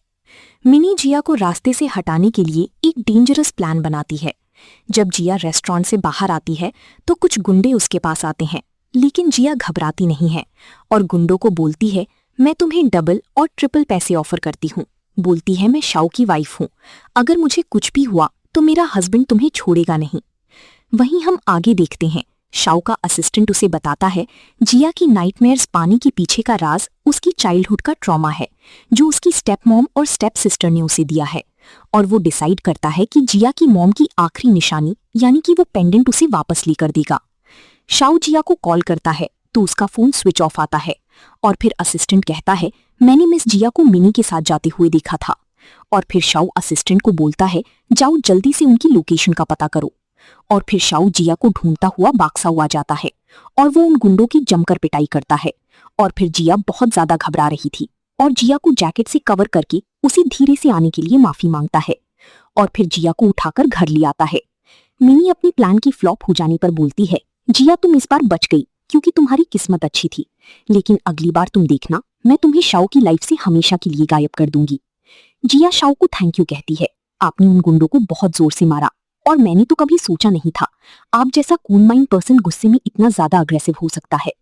मिनी जिया को रास्ते से हटाने के लिए एक डेंजरस प्लान बनाती है। जब जिया रेस्टोरेंट से बाहर आती है तो कुछ गुंडे उसके पास आते हैं, लेकिन जिया घबराती नहीं है और गुंडों को बोलती है मैं तुम्हें डबल और ट्रिपल पैसे ऑफर करती हूँ। बोलती है मैं शाओ की वाइफ हूँ, अगर मुझे कुछ भी हुआ तो मेरा हस्बैंड तुम्हें छोड़ेगा नहीं। वहीं हम आगे देखते हैं शाओ का असिस्टेंट उसे बताता है जिया की नाइटमेयर्स पानी के पीछे का राज उसकी चाइल्डहुड का ट्रॉमा है जो उसकी स्टेप मॉम और स्टेप सिस्टर ने उसे दिया है, और वो डिसाइड करता है कि जिया की मॉम की आखिरी निशानी यानी कि वो पेंडेंट उसे वापस लेकर देगा। शाओ जिया को कॉल करता है तो उसका फोन स्विच ऑफ आता है और फिर असिस्टेंट कहता है मैंने मिस जिया को मिनी के साथ जाते हुए देखा था, और फिर शाओ असिस्टेंट को बोलता है जाओ जल्दी से उनकी लोकेशन का पता करो। और फिर शाओ जिया को ढूंढता हुआ बाक्साओ आ जाता है और वो उन गुंडों की जमकर पिटाई करता है, और फिर जिया बहुत ज्यादा घबरा रही थी और जिया को जैकेट से कवर करके उसे धीरे से आने के लिए माफी मांगता है और फिर जिया को उठाकर घर ले आता है। मिनी अपनी प्लान की फ्लॉप हो जाने पर बोलती है जिया तुम इस बार बच गई क्योंकि तुम्हारी किस्मत अच्छी थी, लेकिन अगली बार तुम देखना मैं तुम्हें शाओ की लाइफ से हमेशा के लिए गायब कर दूंगी। जिया शाओ को थैंक यू कहती है, आपने उन गुंडों को बहुत जोर से मारा और मैंने तो कभी सोचा नहीं था आप जैसा कूल माइंड पर्सन गुस्से में इतना ज्यादा अग्रेसिव हो सकता है।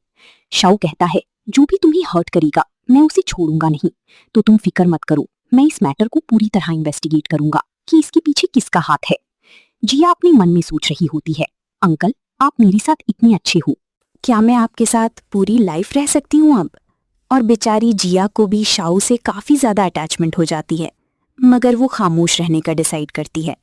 शाओ कहता है जो भी तुम्हें हर्ट करेगा मैं उसे छोड़ूंगा नहीं, तो तुम फिक्र मत करो, मैं इस मैटर को पूरी तरह इन्वेस्टिगेट करूंगा कि इसके पीछे किसका हाथ है। जिया अपने मन में सोच रही होती है अंकल आप मेरे साथ इतने अच्छे हो, क्या मैं आपके साथ पूरी लाइफ रह सकती हूँ अब। और बेचारी जिया को भी शाओ से काफी ज्यादा अटैचमेंट हो जाती है, मगर वो खामोश रहने का डिसाइड करती है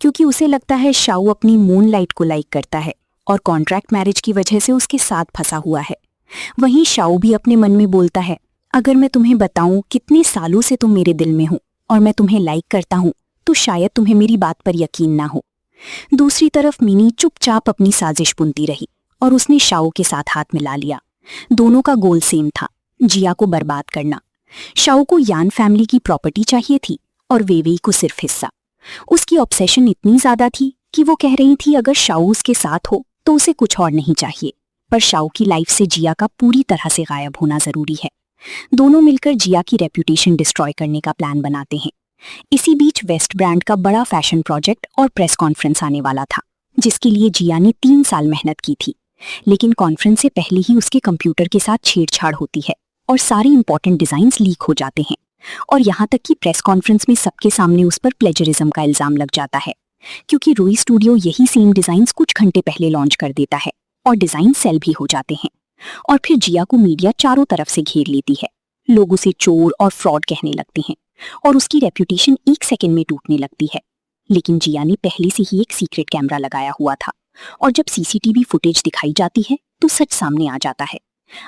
क्योंकि उसे लगता है शाओ अपनी मूनलाइट को लाइक करता है और कॉन्ट्रैक्ट मैरिज की वजह से उसके साथ फंसा हुआ है। वहीं शाओ भी अपने मन में बोलता है अगर मैं तुम्हें बताऊं कितने सालों से तुम मेरे दिल में हो और मैं तुम्हें लाइक करता हूं तो शायद तुम्हें मेरी बात पर यकीन ना हो। दूसरी तरफ मिनी चुपचाप अपनी साजिश बुनती रही और उसने शाओ के साथ हाथ मिला लिया। दोनों का गोल सेम था, जिया को बर्बाद करना। शाओ को यान फैमिली की प्रॉपर्टी चाहिए थी और वेवेई को सिर्फ हिस्सा। उसकी ऑब्सेशन इतनी ज्यादा थी कि वो कह रही थी अगर शाओ उसके साथ हो तो उसे कुछ और नहीं चाहिए, पर शाओ की लाइफ से जिया का पूरी तरह से गायब होना जरूरी है। दोनों मिलकर जिया की रेप्यूटेशन डिस्ट्रॉय करने का प्लान बनाते हैं। इसी बीच वेस्ट ब्रांड का बड़ा फैशन प्रोजेक्ट और प्रेस कॉन्फ्रेंस आने वाला था जिसके लिए जिया ने 3 साल मेहनत की थी, लेकिन कॉन्फ्रेंस से पहले ही उसके कंप्यूटर के साथ छेड़छाड़ होती है और सारे इंपॉर्टेंट डिजाइन्स लीक हो जाते हैं, और यहाँ तक कि प्रेस कॉन्फ्रेंस में सबके सामने उस पर प्लेजरिज्म का इल्जाम लग जाता है क्योंकि रोई स्टूडियो यही सेम डिजाइन्स कुछ घंटे पहले लॉन्च कर देता है और डिजाइन सेल भी हो जाते हैं। और फिर जिया को मीडिया चारों तरफ से घेर लेती है, लोग उसे चोर और फ्रॉड कहने लगते हैं और उसकी रेप्यूटेशन 1 सेकंड में टूटने लगती है। लेकिन जिया ने पहले से ही एक सीक्रेट कैमरा लगाया हुआ था और जब सीसीटीवी फुटेज दिखाई जाती है तो सच सामने आ जाता है।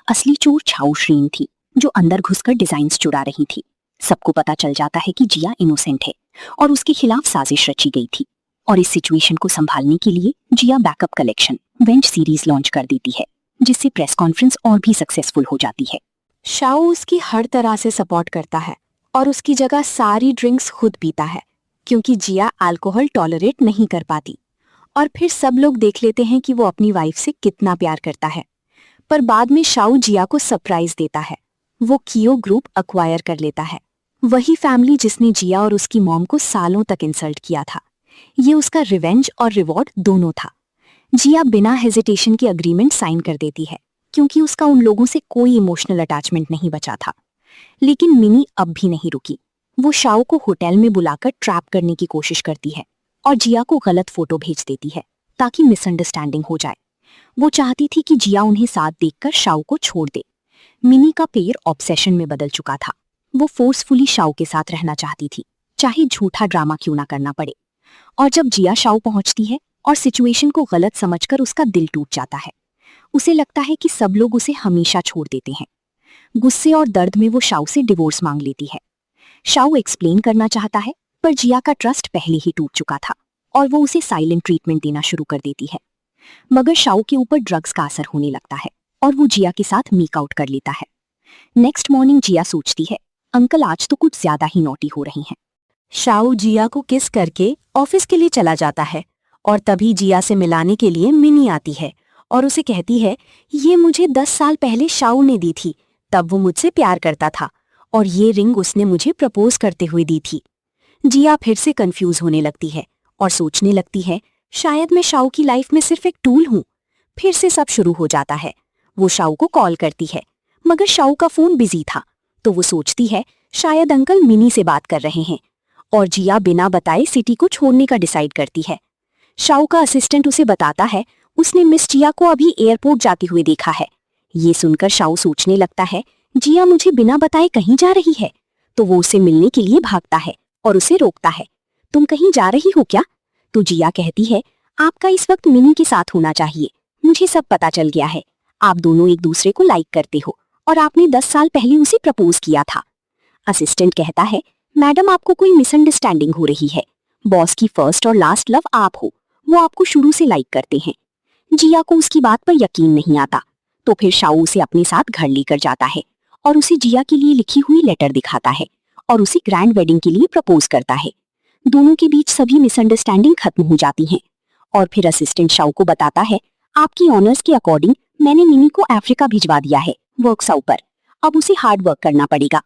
असली चोर छाओ श्रीन थी जो अंदर घुसकर डिजाइन्स चुरा रही थी। सबको पता चल जाता है कि जिया इनोसेंट है और उसके खिलाफ साजिश रची गई थी, और इस सिचुएशन को संभालने के लिए जिया बैकअप कलेक्शन वेंज सीरीज लॉन्च कर देती है जिससे प्रेस कॉन्फ्रेंस और भी सक्सेसफुल हो जाती है। शाओ उसकी हर तरह से सपोर्ट करता है और उसकी जगह सारी ड्रिंक्स खुद पीता है क्योंकि जिया अल्कोहल टॉलरेट नहीं कर पाती। और फिर सब लोग देख लेते हैं कि वो अपनी वाइफ से कितना प्यार करता है, पर बाद में शाओ जिया को सरप्राइज देता है। वो कियो ग्रुप अक्वायर कर लेता है, वही फैमिली जिसने जिया और उसकी मॉम को सालों तक इंसल्ट किया था। ये उसका रिवेंज और रिवॉर्ड दोनों था। जिया बिना हेजिटेशन के अग्रीमेंट साइन कर देती है क्योंकि उसका उन लोगों से कोई इमोशनल अटैचमेंट नहीं बचा था। लेकिन मिनी अब भी नहीं रुकी। वो शाओ को होटल में बुलाकर ट्रैप करने की कोशिश करती है और जिया को गलत फोटो भेज देती है ताकि मिसअंडरस्टैंडिंग हो जाए। वो चाहती थी कि जिया उन्हें साथ देखकर शाओ को छोड़ दे। मिनी का पैर ऑब्सेशन में बदल चुका था। वो फोर्सफुली शाओ के साथ रहना चाहती थी, चाहे झूठा ड्रामा क्यों ना करना पड़े। और जब जिया शाओ पहुंचती है और सिचुएशन को गलत समझकर उसका दिल टूट जाता है। उसे लगता है कि सब लोग उसे हमेशा छोड़ देते हैं। गुस्से और दर्द में वो शाओ से डिवोर्स मांग लेती है। शाओ एक्सप्लेन करना चाहता है पर जिया का ट्रस्ट पहले ही टूट चुका था और वो उसे साइलेंट ट्रीटमेंट देना शुरू कर देती है। मगर शाओ के ऊपर ड्रग्स का असर होने लगता है और वो जिया के साथ मीक आउट कर लेता है। नेक्स्ट मॉर्निंग जिया सोचती है, अंकल आज तो कुछ ज्यादा ही नॉटी हो रही हैं। शाओ जिया को किस करके ऑफिस के लिए चला जाता है और तभी जिया से मिलाने के लिए मिनी आती है और उसे कहती है, ये मुझे 10 साल पहले शाओ ने दी थी, तब वो मुझसे प्यार करता था और ये रिंग उसने मुझे प्रपोज करते हुए दी थी। जिया फिर से कंफ्यूज होने लगती है और सोचने लगती है, शायद मैं शाओ की लाइफ में सिर्फ एक टूल हूँ। फिर से सब शुरू हो जाता है। वो शाओ को कॉल करती है मगर शाओ का फोन बिजी था, तो वो सोचती है शायद अंकल मिनी से बात कर रहे हैं और जिया बिना बताए सिटी को छोड़ने का डिसाइड करती है। शाओ का असिस्टेंट उसे बताता है उसने मिस जिया को अभी एयरपोर्ट जाती हुए देखा है। ये सुनकर शाओ सोचने लगता है जिया मुझे बिना बताए कहीं जा रही है, तो वो उसे मिलने के लिए भागता है और उसे रोकता है। तुम कहीं जा रही हो क्या? तो जिया कहती है, आपका इस वक्त मिनी के साथ होना चाहिए, मुझे सब पता चल गया है। आप दोनों एक दूसरे को लाइक करते हो और आपने 10 साल पहले उसे प्रपोज किया था। असिस्टेंट कहता है, मैडम आपको कोई मिसअंडरस्टैंडिंग हो रही है। बॉस की फर्स्ट और लास्ट लव आप हो, वो आपको शुरू से लाइक करते हैं। जिया को उसकी बात पर यकीन नहीं आता, तो फिर शाओ उसे अपने साथ घर लेकर जाता है और उसे जिया के लिए लिखी हुई लेटर दिखाता है और उसे ग्रैंड वेडिंग के लिए प्रपोज करता है। दोनों के बीच सभी मिसअंडरस्टैंडिंग खत्म हो जाती हैं और फिर असिस्टेंट शाओ को बताता है, आपकी ऑनर्स के अकॉर्डिंग मैंने मिनी को अफ्रीका भिजवा दिया है वर्क साउ पर, अब उसे हार्ड वर्क करना पड़ेगा।